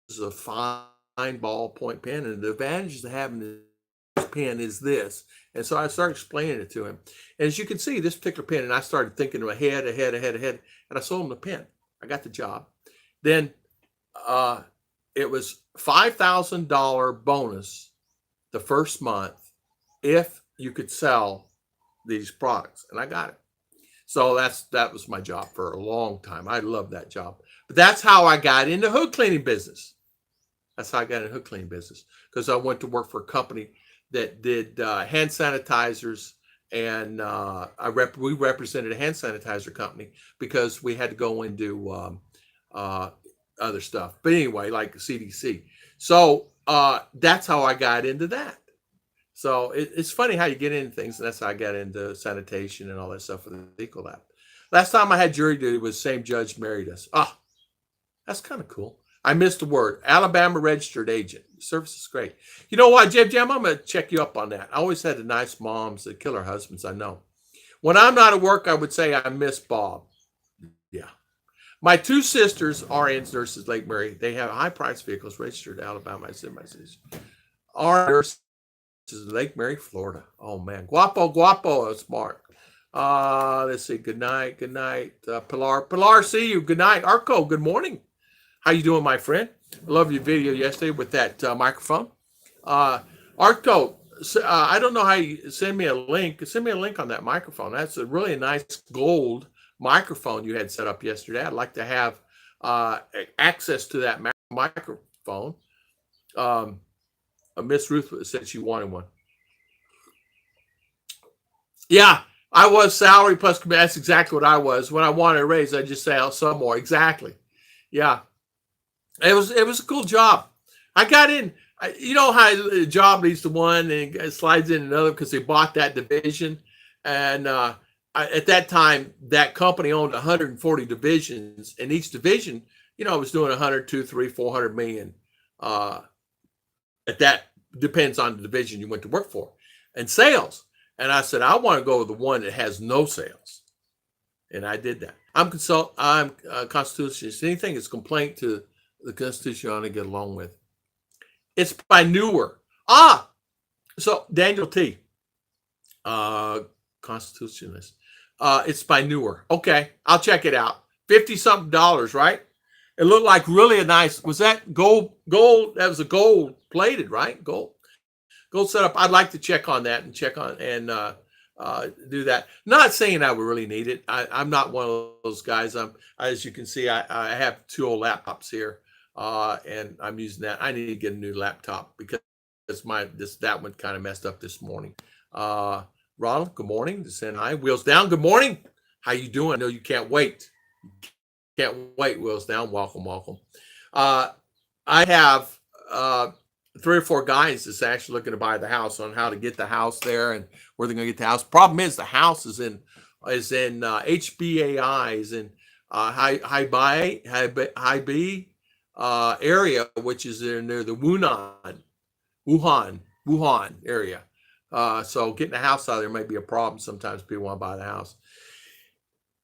is a fine ballpoint pen, and the advantages of having this pen is this. And so I started explaining it to him. And as you can see, this particular pen, and I started thinking ahead, and I sold him the pen. I got the job. Then it was $5,000 bonus the first month if you could sell these products, and I got it. So that was my job for a long time. I loved that job. But that's how I got into hood cleaning business. That's how I got into hood cleaning business, because I went to work for a company that did hand sanitizers, and we represented a hand sanitizer company because we had to go and do other stuff. But anyway, like CDC. So that's how I got into that. So it's funny how you get into things, and that's how I got into sanitation and all that stuff with the Ecolab. Last time I had jury duty was same judge married us. That's kind of cool. I missed a word. Alabama registered agent. Service is great. You know what, Jim, I'm going to check you up on that. I always had the nice moms that kill their husbands, I know. When I'm not at work, I would say I miss Bob. Yeah. My two sisters are nurses, Lake Mary. They have high-priced vehicles registered in Alabama. I said my sisters are nurses. This is Lake Mary, Florida. Oh man, guapo, smart. Let's see. Good night. Pilar, see you. Good night. Arco, good morning. How you doing, my friend? I love your video yesterday with that microphone. Arco, I don't know how you send me a link. Send me a link on that microphone. That's a really nice gold microphone you had set up yesterday. I'd like to have access to that microphone. Miss Ruth said she wanted one. Yeah, I was salary plus commission. That's exactly what I was. When I wanted a raise, I just say, "I'll some more." Exactly. Yeah, it was a cool job. I got in. You know how a job leads to one and it slides in another because they bought that division, and at that time that company owned 140 divisions, and each division, was doing 100, 200, 300, 400 million. That depends on the division you went to work for, and sales. And I said, I want to go with the one that has no sales. And I did that. I'm constitutionalist. Anything that's complaint to the Constitution I want to get along with. It's by Newer. So Daniel T. Constitutionalist. It's by Newer. Okay, I'll check it out. 50 something dollars, right? It looked like really a nice. Was that gold? Gold. That was a gold plated, right? Gold setup. I'd like to check on that and check on and do that. Not saying I would really need it. I'm not one of those guys. As you can see, I have two old laptops here, and I'm using that. I need to get a new laptop because that one kind of messed up this morning. Ronald, good morning. The San I Wheels Down. Good morning. How you doing? I know you can't wait. Can't wait. Wheels Down. Welcome, welcome. I have 3 or 4 guys that's actually looking to buy the house on how to get the house there and where they're going to get the house. Problem is the house is in HBAI, is in High B area, which is near the Wuhan area. So getting a house out of there might be a problem. Sometimes people want to buy the house.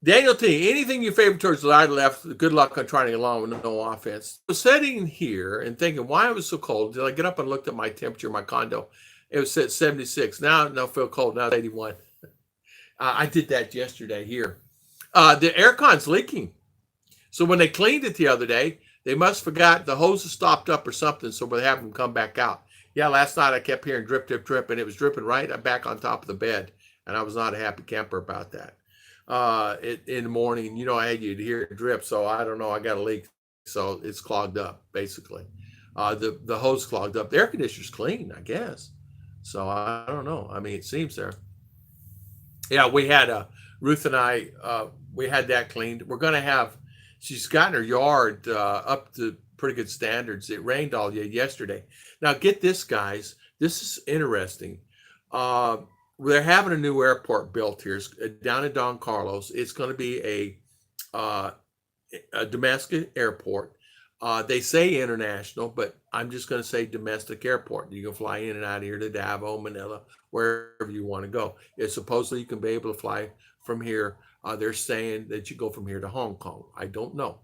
Daniel T, anything you favor towards the right or left, good luck on trying to get along with no offense. I was sitting here and thinking why it was so cold. Did I get up and looked at my temperature in my condo? It was at 76. Now I feel cold. Now it's 81. I did that yesterday here. The air con's leaking. So when they cleaned it the other day, they must have forgot the hoses stopped up or something, so they have them come back out. Yeah, last night I kept hearing drip, drip, drip, and it was dripping right back on top of the bed, and I was not a happy camper about that. In the morning, I had you to hear it drip, so I don't know, I got a leak, so it's clogged up, basically. The hose clogged up. The air conditioner's clean, I guess. So I don't know. I mean, it seems there. Yeah, we had Ruth and I, we had that cleaned. We're going to have, she's gotten her yard up to pretty good standards. It rained all day yesterday. Now, get this, guys. This is interesting. They're having a new airport built here down in Don Carlos. It's going to be a domestic airport. They say international, but I'm just going to say domestic airport. You can fly in and out of here to Davao, Manila, wherever you want to go. Supposedly you can be able to fly from here. They're saying that you go from here to Hong Kong. I don't know.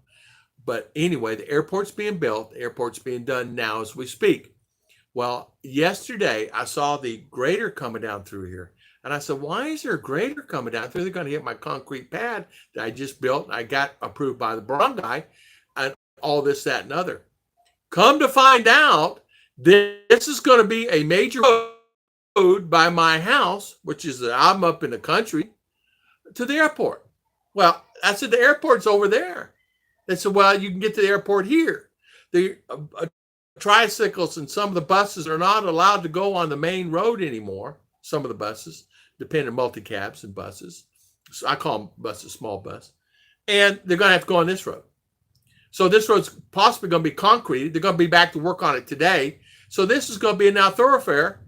But anyway, the airport's being built. The airport's being done now as we speak. Well, yesterday I saw the grader coming down through here. And I said, why is there a grader coming down through? They're going to hit my concrete pad that I just built. And I got approved by the barangay and all this, that, and other. Come to find out, this is going to be a major road by my house, which is I'm up in the country, to the airport. Well, I said, the airport's over there. They said, well, you can get to the airport here. The tricycles and some of the buses are not allowed to go on the main road anymore. Some of the buses, depending on multicabs and buses. So I call them buses, small bus. And they're going to have to go on this road. So this road's possibly going to be concreted. They're going to be back to work on it today. So this is going to be a now thoroughfare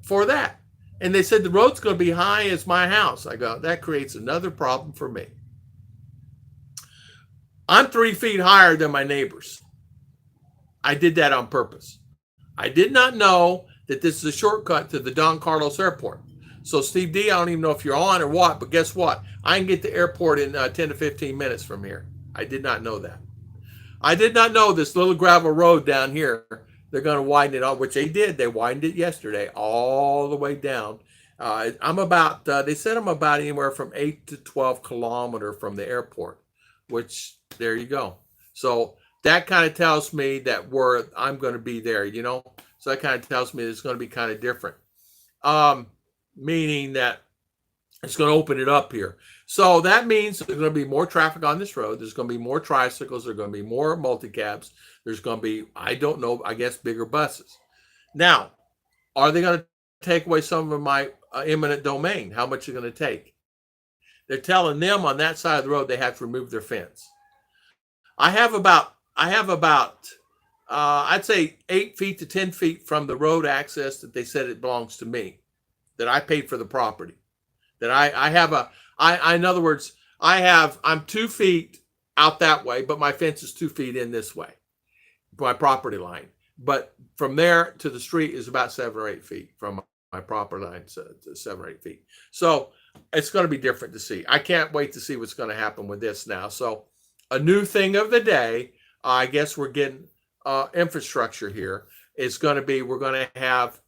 for that. And they said the road's going to be high as my house. I go, that creates another problem for me. I'm 3 feet higher than my neighbors. I did that on purpose. I did not know that this is a shortcut to the Don Carlos Airport. So Steve D, I don't even know if you're on or what, but guess what? I can get to the airport in 10 to 15 minutes from here. I did not know that. I did not know this little gravel road down here, they're going to widen it on, which they did. They widened it yesterday all the way down. They said I'm about anywhere from 8 to 12 kilometers from the airport, which there you go. So that kind of tells me that I'm going to be there, So that kind of tells me it's going to be kind of different, meaning that it's going to open it up here. So that means there's going to be more traffic on this road. There's going to be more tricycles. There's going to be more multicabs. There's going to be, I don't know, I guess bigger buses. Now, are they going to take away some of my eminent domain? How much are they going to take? They're telling them on that side of the road they have to remove their fence. I have about I'd say 8 feet to 10 feet from the road access that they said it belongs to me, that I paid for the property. That in other words, I'm 2 feet out that way, but my fence is 2 feet in this way, my property line. But from there to the street is about 7 or 8 feet from my property line, to 7 or 8 feet. So it's going to be different to see. I can't wait to see what's going to happen with this now. So a new thing of the day, I guess we're getting infrastructure here. It's going to be, we're going to have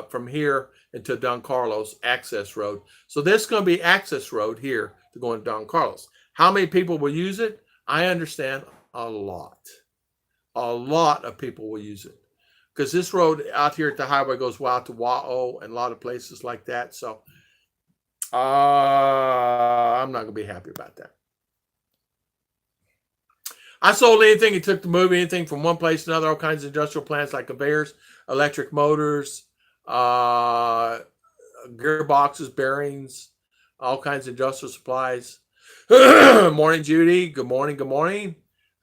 from here into Don Carlos access road. So this is going to be access road here to go into Don Carlos. How many people will use it? I understand a lot. A lot of people will use it because this road out here at the highway goes out to Wa'o and a lot of places like that. So I'm not going to be happy about that. I sold anything it took to move anything from one place to another, all kinds of industrial plants like conveyors, electric motors, gearboxes, bearings, all kinds of industrial supplies. Morning, Judy. Good morning. Good morning.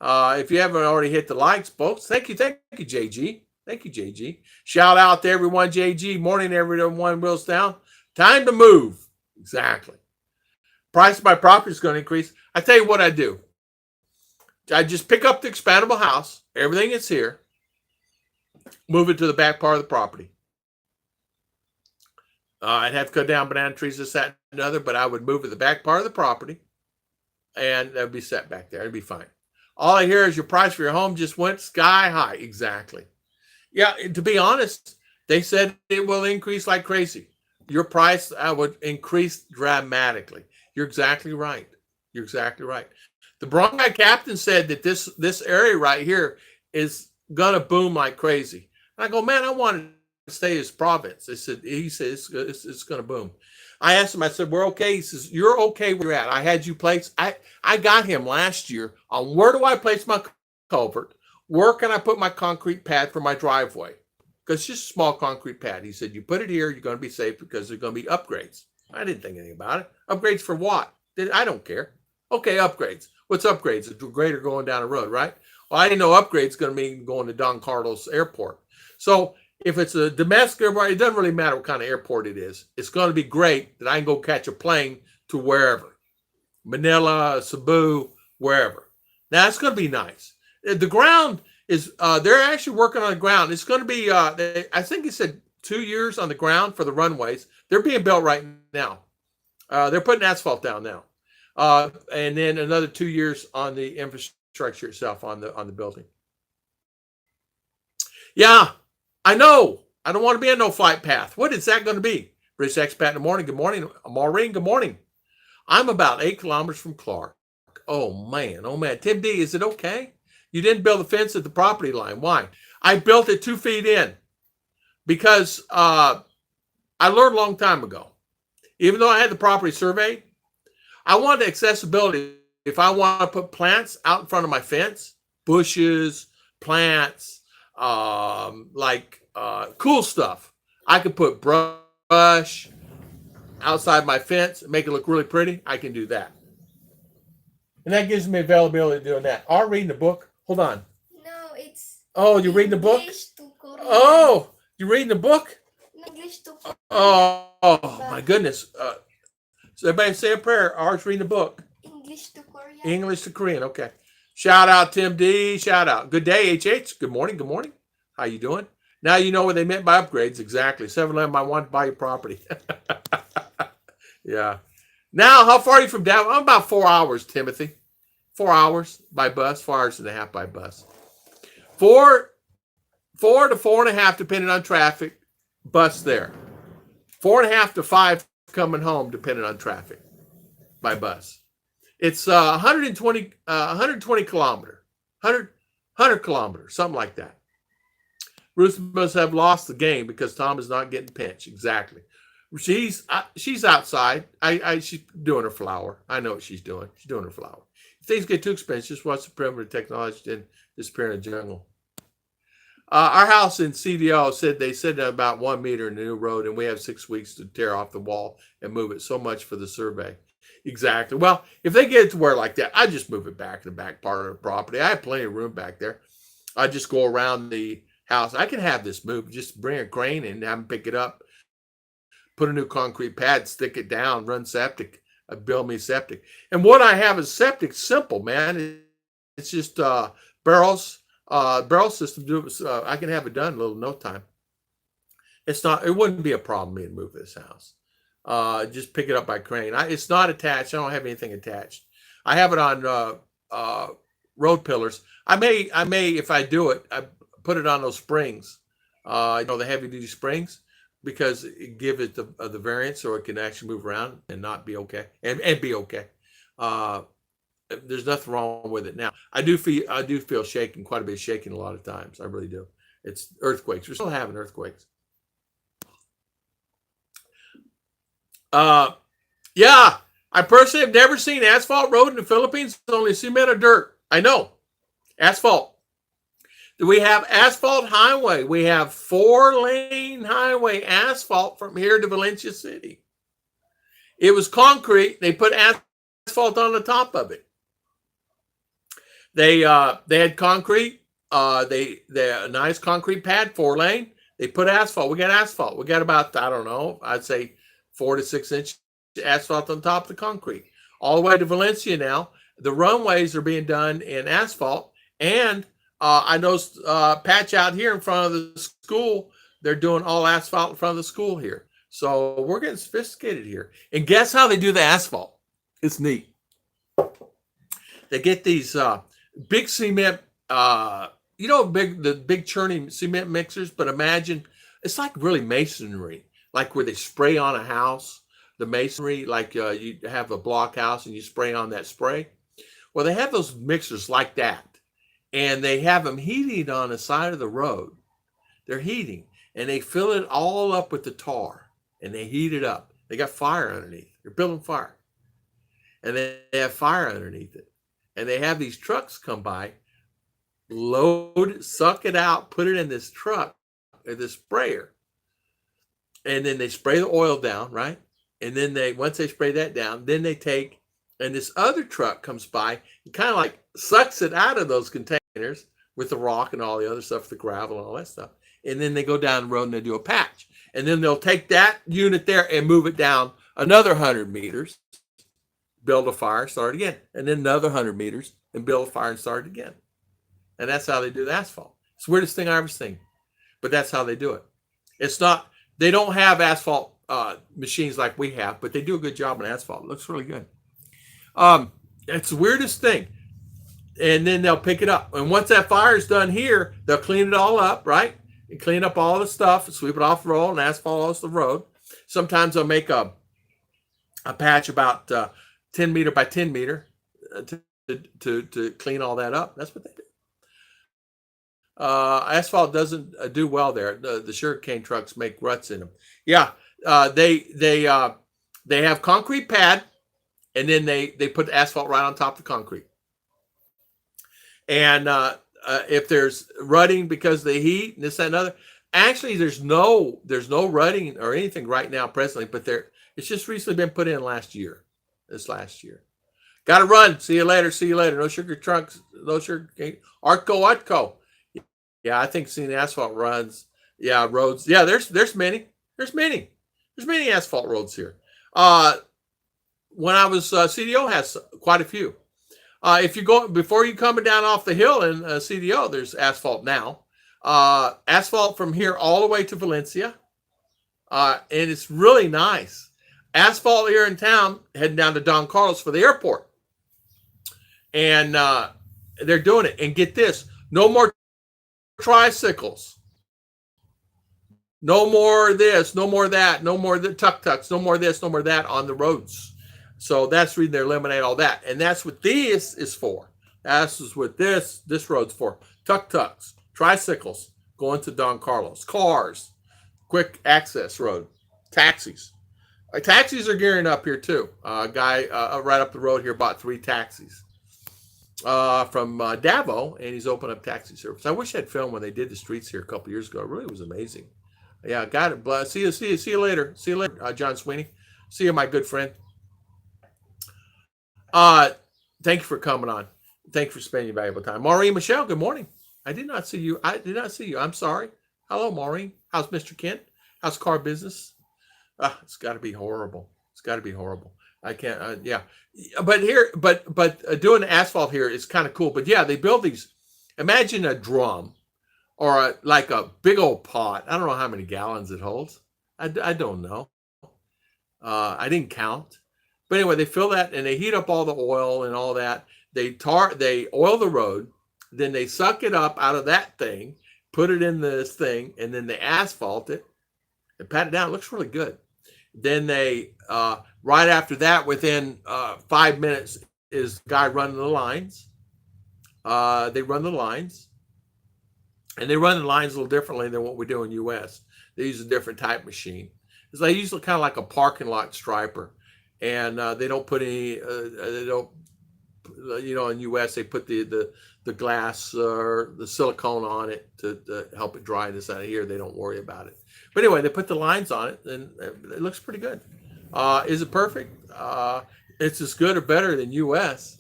If you haven't already hit the likes, folks, thank you, JG. Thank you, JG. Shout out to everyone, JG. Morning, everyone. Wheels down. Time to move. Exactly. Price of my property is going to increase. I tell you what I do. I just pick up the expandable house, everything is here, move it to the back part of the property. I'd have to cut down banana trees, this, that, and another, but I would move to the back part of the property, and that would be set back there. It'd be fine. All I hear is your price for your home just went sky high. Exactly. Yeah, to be honest, they said it will increase like crazy. Your price would increase dramatically. You're exactly right. You're exactly right. The Bronchi captain said that this area right here is gonna boom like crazy. And I go, man, I want to stay as province. He says it's gonna boom. I asked him, I said, we're okay. He says, you're okay where you're at. I had you place. I got him last year on where do I place my culvert? Where can I put my concrete pad for my driveway? Because it's just a small concrete pad. He said, you put it here, you're gonna be safe because there's gonna be upgrades. I didn't think anything about it. Upgrades for what? I don't care. Okay, upgrades. What's upgrades? A grader going down the road, right? Well, I didn't know upgrades going to mean going to Don Carlos Airport. So if it's a domestic airport, it doesn't really matter what kind of airport it is. It's going to be great that I can go catch a plane to wherever. Manila, Cebu, wherever. Now, it's going to be nice. The ground is, they're actually working on the ground. It's going to be, I think he said 2 years on the ground for the runways. They're being built right now. They're putting asphalt down now. And then another 2 years on the infrastructure itself on the building. Yeah, I know. I don't want to be on no flight path. What is that going to be? British expat in the morning. Good morning. Maureen, good morning. I'm about 8 kilometers from Clark. Oh, man. Oh, man. Tim D, is it okay? You didn't build a fence at the property line. Why? I built it 2 feet in because I learned a long time ago. Even though I had the property surveyed, I wanted accessibility. If I want to put plants out in front of my fence, bushes, plants, cool stuff. I could put brush outside my fence and make it look really pretty. I can do that. And that gives me availability of doing that. Are reading the book? Hold on. No, it's. Oh, you're reading the book? English to Korean. Oh, you're reading the book? English to Korean. Oh my goodness. So everybody say a prayer. R's reading the book. English to Korean. English to Korean. Okay. Shout out, Tim D. Shout out. Good day, HH. Good morning. Good morning. How you doing? Now you know what they meant by upgrades. Exactly. 7-Eleven, I want to buy your property. Yeah. Now, how far are you from Dallas? I'm about 4 hours, Timothy. 4 hours by bus. 4 hours and a half by bus. 4 to 4.5, depending on traffic. Bus there. 4.5 to 5 coming home, depending on traffic by bus. It's 120 kilometer, 100 kilometers, something like that. Ruth must have lost the game because Tom is not getting pinched. Exactly. She's outside. She's doing her flower. I know what she's doing. She's doing her flower. If things get too expensive, just watch the primitive technology and disappear in the jungle. Our house in CDO said about 1 meter in the new road, and we have 6 weeks to tear off the wall and move it. So much for the survey. Exactly. Well, if they get it to where like that, I just move it back to the back part of the property. I have plenty of room back there. I just go around the house. I can have this moved. Just bring a crane and have them pick it up, put a new concrete pad, stick it down, run septic, build me septic. And what I have is septic. Simple, man. It's just barrels. Barrel system. I can have it done in a little no time. It wouldn't be a problem me to move this house. Just pick it up by crane. It's not attached. I don't have anything attached. I have it on road pillars. I may, if I do it, I put it on those springs The heavy duty springs, because it give it the variance, so it can actually move around and not be okay, and be okay. Uh, there's nothing wrong with it. Now, I do feel shaking, quite a bit of shaking a lot of times. I really do. It's earthquakes. We're still having earthquakes. Uh, yeah, I personally have never seen asphalt road in the Philippines. It's only cement or dirt. I know. Asphalt. We have asphalt highway. We have 4-lane highway asphalt from here to Valencia City. It was concrete. They put asphalt on the top of it. They had concrete. They a nice concrete pad, 4-lane. They put asphalt. We got asphalt. We got about, I don't know, I'd say 4 to 6 inch asphalt on top of the concrete. All the way to Valencia now. The runways are being done in asphalt. And I noticed patch out here in front of the school. They're doing all asphalt in front of the school here. So we're getting sophisticated here. And guess how they do the asphalt? It's neat. They get these big cement, the big churning cement mixers, but imagine it's like really masonry, like where they spray on a house, the masonry, like you have a block house and you spray on that spray. Well, they have those mixers like that, and they have them heated on the side of the road. They're heating, and they fill it all up with the tar, and they heat it up. They got fire underneath. They're building fire, and they have fire underneath it. And they have these trucks come by, load, suck it out, put it in this truck, or this sprayer. And then they spray the oil down, right? And then once they spray that down, then they take, and this other truck comes by and kind of like sucks it out of those containers with the rock and all the other stuff, the gravel and all that stuff. And then they go down the road and they do a patch. And then they'll take that unit there and move it down another 100 meters. Build a fire, start again, and then another 100 meters and build a fire and start again. And that's how they do the asphalt. It's the weirdest thing I ever seen, but that's how they do it. It's not, they don't have asphalt machines like we have, but they do a good job on asphalt. It looks really good. It's the weirdest thing. And then they'll pick it up. And once that fire is done here, they'll clean it all up, right? And clean up all the stuff, and sweep it off the road and asphalt off the road. Sometimes they'll make a patch about 10 meter by 10 meter to clean all that up. That's what they do. Asphalt doesn't do well there. The sugarcane trucks make ruts in them. Yeah, they have concrete pad, and then they put asphalt right on top of the concrete. And if there's rutting because of the heat and this, that, and other, actually there's no rutting or anything right now presently, but it's just recently been put in this last year. Got to run. See you later. No sugar trunks. No sugar cane. Artco. Yeah, I think seeing asphalt runs. Yeah, roads. Yeah, there's many. There's many asphalt roads here. When I was CDO, has quite a few. If you go before you coming down off the hill in CDO, there's asphalt now. Asphalt from here all the way to Valencia, and it's really nice. Asphalt here in town, heading down to Don Carlos for the airport. And they're doing it. And get this, no more tricycles. No more this, no more that, no more the tuk-tuks, no more this, no more that on the roads. So that's reason they eliminate all that. And that's what this is for. That's what this road's for. Tuk-tuks, tricycles going to Don Carlos, cars, quick access road, taxis. Taxis are gearing up here too. A guy right up the road here bought 3 taxis from Davo, and he's opened up taxi service. I wish I'd filmed when they did the streets here a couple years ago. It really was amazing. Yeah, got it. See you later. See you later, John Sweeney. See you, my good friend. Thank you for coming on. Thank you for spending your valuable time. Maureen Michelle, good morning. I did not see you. I'm sorry. Hello, Maureen. How's Mr. Kent? How's car business? It's got to be horrible. I can't. Yeah, but doing asphalt here is kind of cool. But yeah, they build these. Imagine a drum, or like a big old pot. I don't know how many gallons it holds. I don't know. I didn't count. But anyway, they fill that and they heat up all the oil and all that. They oil the road. Then they suck it up out of that thing. put it in this thing, and then they asphalt it and pat it down. It looks really good. Then they, right after that, within 5 minutes, is the guy running the lines. They run the lines, and they run the lines a little differently than what we do in U.S. They use a different type machine. It's like usually kind of like a parking lot striper, and they don't put any. They don't, in U.S. they put the glass or the silicone on it to help it dry. This out of here, they don't worry about it. But anyway, they put the lines on it, and it looks pretty good. Is it perfect? It's as good or better than U.S.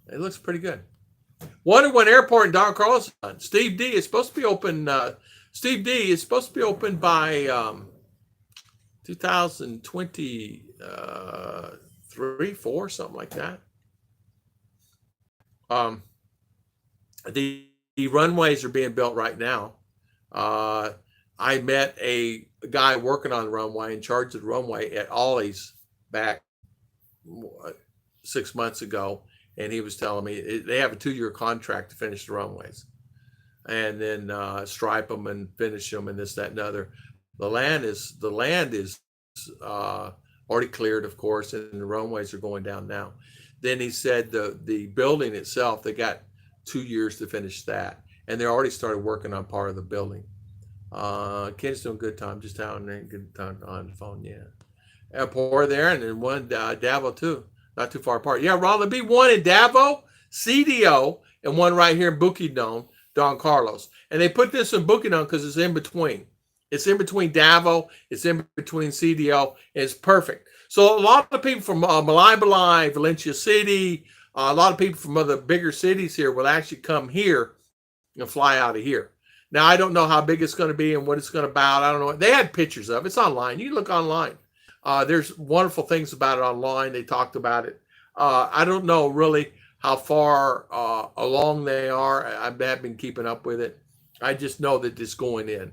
It looks pretty good. Wonder when airport in Don Carlos is done. Steve D is supposed to be open. Steve D is supposed to be open by 2023, 4, something like that. The runways are being built right now. I met a guy working on the runway, in charge of the runway at Ollie's back 6 months ago, and he was telling me they have a 2-year contract to finish the runways, and then stripe them and finish them and this, that, and other. The land is already cleared, of course, and the runways are going down now. Then he said the building itself, they got 2 years to finish that, and they already started working on part of the building. Ken's doing good time, just having a good time on the phone. Yeah, airport there, and then one Davao too, not too far apart. Yeah, Ron, there'll be one in Davao, CDO, and one right here in Bukidnon, Don Carlos. And they put this in Bukidnon because it's in between. It's in between Davao, it's in between CDO, and it's perfect. So a lot of people from Balay, Valencia City, a lot of people from other bigger cities here will actually come here and fly out of here. Now, I don't know how big it's going to be and what it's going to about. I don't know. They had pictures of it. It's online. You can look online. There's wonderful things about it online. They talked about it. I don't know really how far along they are. I have been keeping up with it. I just know that it's going in.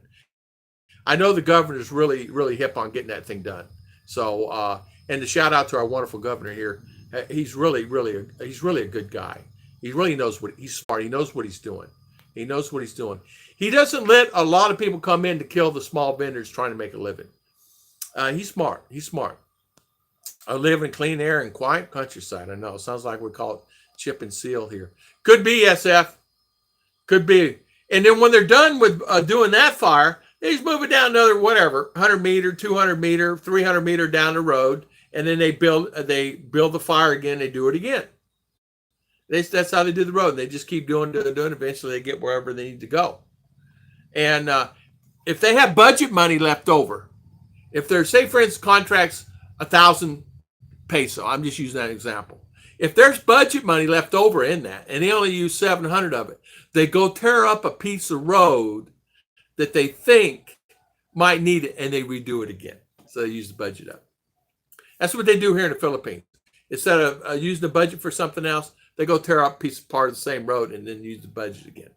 I know the governor's really, really hip on getting that thing done. So, and to shout out to our wonderful governor here. He's really a good guy. He really knows he's smart. He knows what he's doing. He knows what he's doing. He doesn't let a lot of people come in to kill the small vendors trying to make a living. He's smart. He's smart. I live in clean air and quiet countryside. I know. Sounds like we call it chip and seal here. Could be, SF. Could be. And then when they're done with doing that fire, they just move it down another, 100 meter, 200 meter, 300 meter down the road. And then they build the fire again. They do it again. That's how they do the road. They just keep doing. Eventually, they get wherever they need to go. And if they have budget money left over, if they're, say, for instance, contracts 1,000 peso, I'm just using that example. If there's budget money left over in that, and they only use 700 of it, they go tear up a piece of road that they think might need it, and they redo it again. So they use the budget up. That's what they do here in the Philippines. Instead of using the budget for something else, they go tear up a piece of part of the same road and then use the budget again.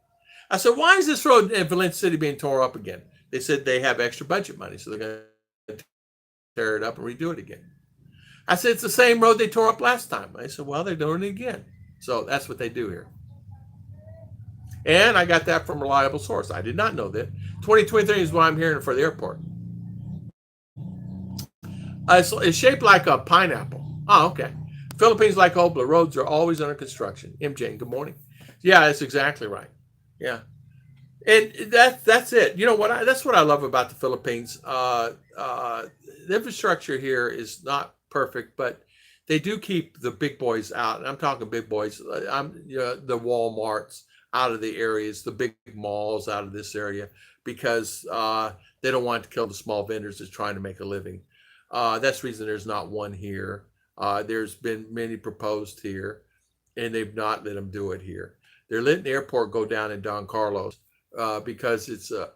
I said, why is this road in Valencia City being torn up again? They said they have extra budget money, so they're going to tear it up and redo it again. I said, it's the same road they tore up last time. I said, well, they're doing it again. So that's what they do here. And I got that from a reliable source. I did not know that. 2023 is what I'm hearing for the airport. It's shaped like a pineapple. Oh, okay. Philippines like Obla. Roads are always under construction. MJ, good morning. Yeah, that's exactly right. Yeah. And that's it. You know what? That's what I love about the Philippines. The infrastructure here is not perfect, but they do keep the big boys out. And I'm talking big boys. The Walmarts out of the areas, the big malls out of this area, because they don't want to kill the small vendors that's trying to make a living. That's the reason there's not one here. There's been many proposed here, and they've not let them do it here. They're letting the airport go down in Don Carlos because it's a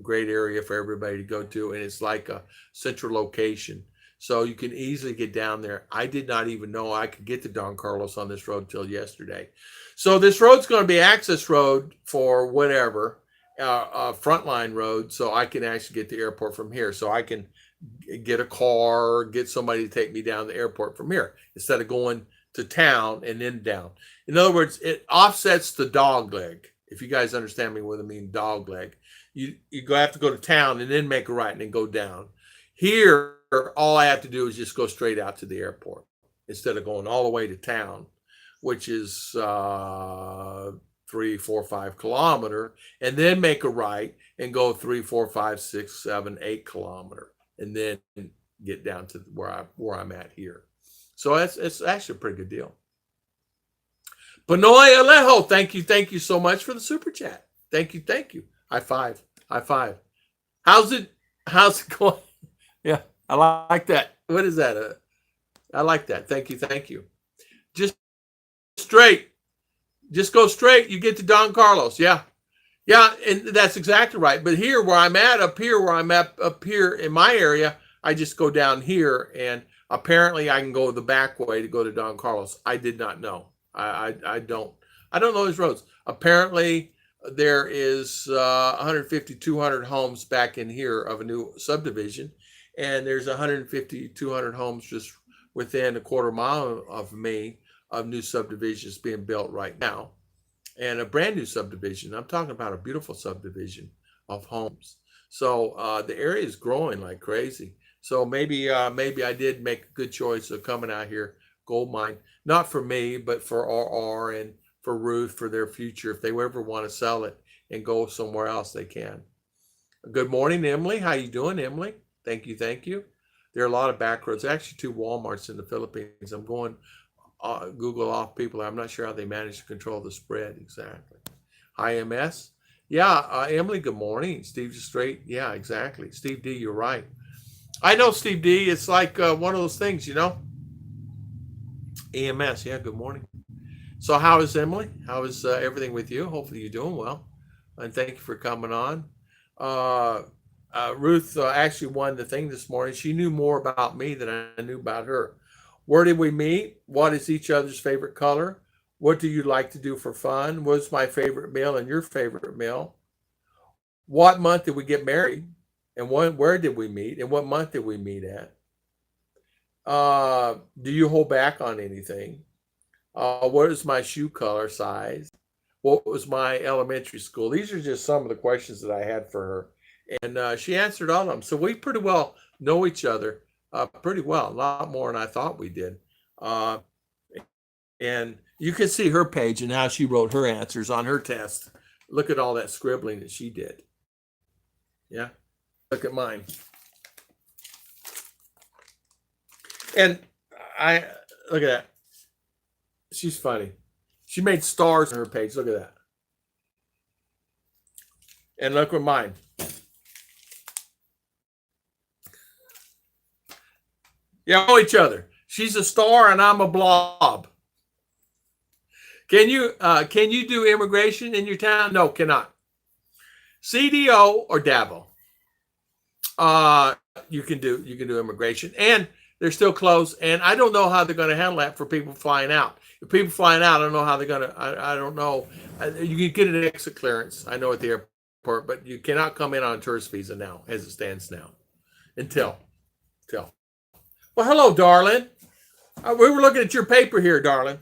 great area for everybody to go to, and it's like a central location. So you can easily get down there. I did not even know I could get to Don Carlos on this road till yesterday. So this road's going to be access road for whatever, frontline road, so I can actually get to the airport from here. So I can get a car, get somebody to take me down to the airport from here instead of going to town and then down. In other words, it offsets the dog leg. If you guys understand me what I mean, dog leg. You have to go to town and then make a right and then go down. Here, all I have to do is just go straight out to the airport instead of going all the way to town, which is 3, 4, 5 kilometer, and then make a right and go 3, 4, 5, 6, 7, 8 kilometer, and then get down to where I'm at here. So it's actually a pretty good deal. Benoy Alejo, thank you so much for the super chat. Thank you. High five. How's it going? Yeah, I like that. What is that? I like that. Thank you. Just go straight. You get to Don Carlos. Yeah, and that's exactly right. But here, where I'm at, up here in my area, I just go down here, and apparently I can go the back way to go to Don Carlos. I did not know. I don't know these roads. Apparently there is 150, 200 homes back in here of a new subdivision, and there's 150, 200 homes just within a quarter mile of me of new subdivisions being built right now, and a brand new subdivision. I'm talking about a beautiful subdivision of homes. So the area is growing like crazy. So maybe I did make a good choice of coming out here. Gold mine, not for me, but for RR and for Ruth, for their future. If they ever want to sell it and go somewhere else, they can. Good morning, Emily. How you doing, Emily? Thank you. There are a lot of back roads. Actually, 2 Walmarts in the Philippines. I'm going Google off people. I'm not sure how they manage to control the spread exactly. Hi, MS. Yeah, Emily, good morning. Steve's straight. Yeah, exactly. Steve D, you're right. I know, Steve D. It's like one of those things, you know. EMS, yeah, good morning. So how is Emily? How is everything with you? Hopefully you're doing well. And thank you for coming on. Ruth actually won the thing this morning. She knew more about me than I knew about her. Where did we meet? What is each other's favorite color? What do you like to do for fun? What's my favorite meal and your favorite meal? What month did we get married? And where did we meet? And what month did we meet at? Do you hold back on anything? What is my shoe color size? What was my elementary school? These are just some of the questions that I had for her. And she answered all of them. So we pretty well know each other pretty well, a lot more than I thought we did. And you can see her page and how she wrote her answers on her test. Look at all that scribbling that she did. Yeah, look at mine. And look at that. She's funny. She made stars on her page. Look at that. And look at mine. Yeah, we know each other. She's a star and I'm a blob. Can you do immigration in your town? No, cannot. CDO or DAVO. You can do immigration, and they're still closed. And I don't know how they're going to handle that for people flying out. If people flying out, I don't know how they're going to. I don't know. You can get an exit clearance, I know, at the airport, but you cannot come in on a tourist visa now, as it stands now, until. Well, hello, darling. We were looking at your paper here, darling.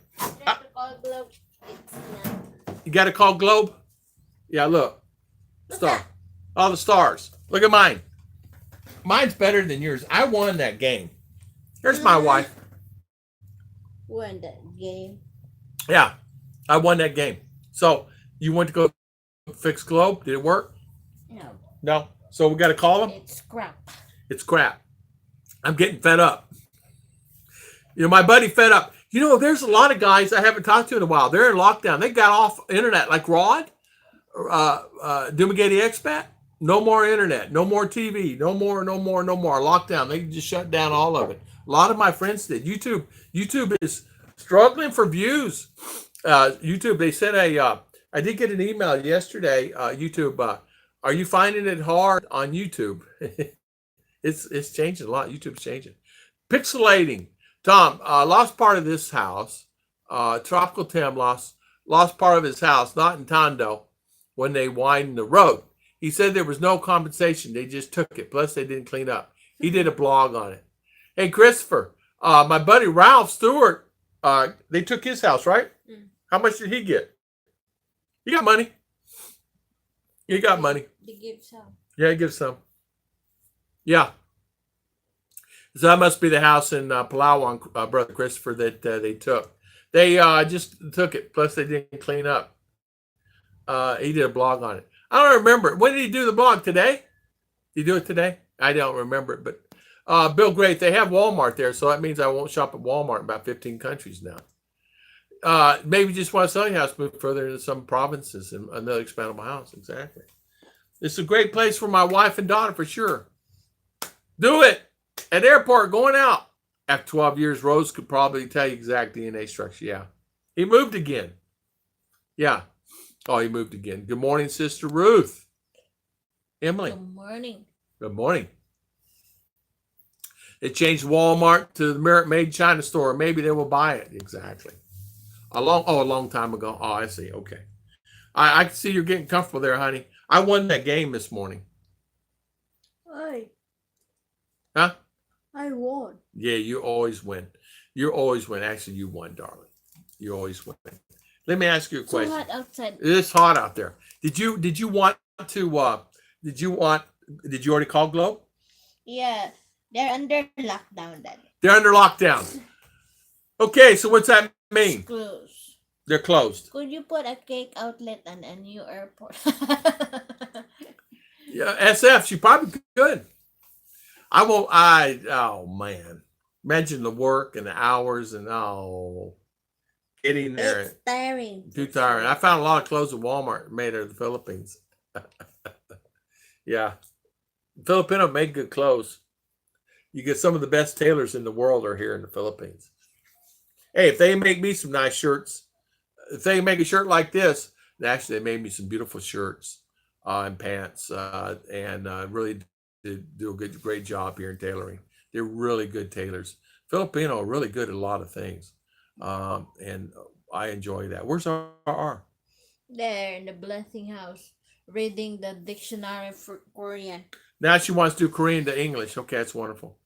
You got to call Globe? Yeah, look. Star. All the stars. Look at mine. Mine's better than yours. I won that game. Here's my wife. Won that game. Yeah, I won that game. So you went to go fix Globe? Did it work? No. No. So we got to call them? It's crap. It's crap. I'm getting fed up. You know, my buddy fed up. You know, there's a lot of guys I haven't talked to in a while. They're in lockdown. They got off internet, like Rod, Dumagetti Expat. No more internet. No more TV. No more. Lockdown. They just shut down all of it. A lot of my friends did. YouTube is struggling for views. YouTube, they said I did get an email yesterday. YouTube, are you finding it hard on YouTube? It's changing a lot. YouTube's changing. Pixelating. Tom, lost part of this house. Tropical Tim lost part of his house, not in Tondo, when they widened the road. He said there was no compensation. They just took it. Plus, they didn't clean up. He did a blog on it. Hey, Christopher, my buddy Ralph Stewart, they took his house, right? Mm. How much did he get? He got money. He got money. They give some. Yeah, he gives some. Yeah. So that must be the house in Palawan, Brother Christopher, that they took. They just took it. Plus, they didn't clean up. He did a blog on it. I don't remember. When did he do the blog? Today? Did he do it today? I don't remember it. But Bill Great, they have Walmart there, so that means I won't shop at Walmart in about 15 countries now. Maybe just want to sell your house, move further into some provinces and another expandable house. Exactly. It's a great place for my wife and daughter for sure. Do it at airport going out. After 12 years, Rose could probably tell you exact DNA structure. Yeah. He moved again. Yeah. Oh, he moved again. Good morning, Sister Ruth. Emily. Good morning. Good morning. They changed Walmart to the Merit Made China store. Maybe they will buy it. Exactly. A long time ago. Oh, I see. Okay. I can see you're getting comfortable there, honey. I won that game this morning. Huh? I won. Yeah, you always win. You always win. Actually, you won, darling. You always win. Let me ask you a question. So hot outside. It's hot out there. Did you want to did you already call Globe? Yeah, they're under lockdown. Then They're under lockdown. Okay, so what's that mean? close. They're closed. Could you put a cake outlet on a new airport? Yeah, SF, she probably could. Oh man. Imagine the work and the hours and getting there. It's tiring. Too tired. I found a lot of clothes at Walmart made out of the Philippines. Yeah. Filipino make good clothes. You get some of the best tailors in the world are here in the Philippines. Hey, if they make me some nice shirts, if they make a shirt like this, actually they made me some beautiful shirts and pants and really did do a great job here in tailoring. They're really good tailors. Filipino are really good at a lot of things. And I enjoy that. Where's our? There in the blessing house, reading the dictionary for Korean. Now she wants to do Korean to English. Okay, that's wonderful.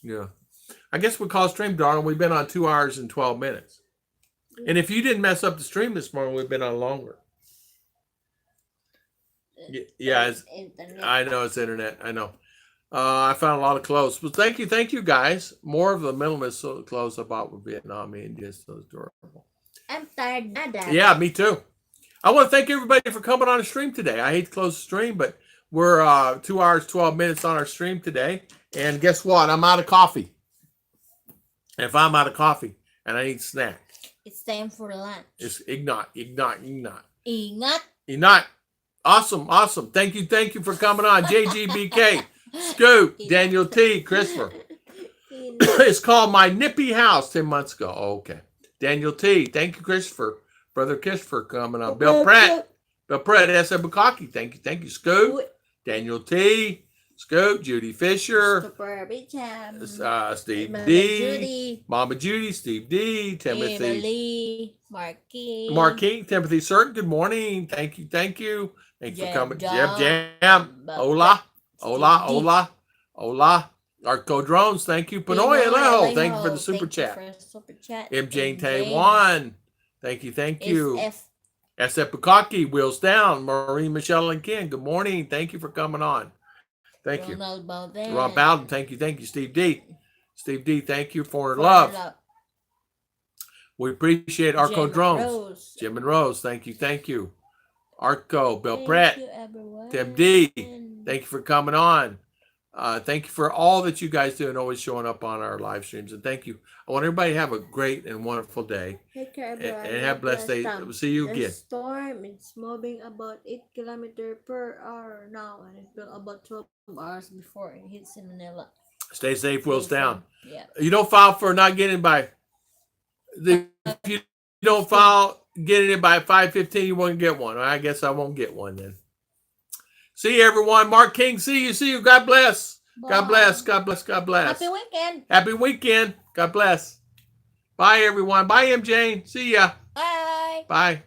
Yeah. I guess we call stream, darling. We've been on 2 hours and 12 minutes. And if you didn't mess up the stream this morning, we've been on longer. Yeah, It's internet. I know it's internet. I know. I found a lot of clothes. Well, thank you, guys. More of the minimalist clothes I bought with Vietnam, India. So it's adorable. I'm tired now, Dad. Yeah, me too. I want to thank everybody for coming on the stream today. I hate to close the stream, but we're 2 hours, 12 minutes on our stream today. And guess what? I'm out of coffee. And if I'm out of coffee and I need a snack, It's time for lunch. it's Ignat. Ingat. Awesome. Thank you for coming on. JGBK, Scoop, Daniel T, Christopher. It's called My Nippy House 10 months ago. Oh, okay. Daniel T, thank you, Christopher. Brother Christopher coming on. Bill Pratt, S.A. Bukaki, thank you, Scoop. Daniel T, Scoop, Judy Fisher, Steve D, Mama Judy, Steve D, Timothy. Emily, Marquis. Marquis, Timothy Certain, good morning. Thank you. Thanks for coming. Jam, Jam. Hola. Arco Drones, thank you. Pinoy Alejo, thank you for the super chat. MJ in Taiwan, thank you. SF Bukaki, Wheels Down, Maureen, Michelle, and Ken, good morning. Thank you for coming on. Thank you. Ronald Bowden. Ron Bowden, thank you. Steve D, thank you for love. We appreciate Arco Drones. Jim and Rose, thank you. Arco, Bill Pratt, Tim D, thank you for coming on. Thank you for all that you guys do and always showing up on our live streams. And thank you. I want everybody to have a great and wonderful day. Take care, and have a blessed day. We'll see you The again. storm is moving about 8 kilometers per hour now, and it will about 12 hours before it hits in Manila. Stay safe, Wheels down. Yeah. You don't file for not getting by. If you don't file getting it by 5:15, you won't get one. I guess I won't get one then. See you, everyone. Mark King, see you. God bless. God bless. Happy weekend. God bless. Bye, everyone. Bye, MJ. See ya. Bye. Bye.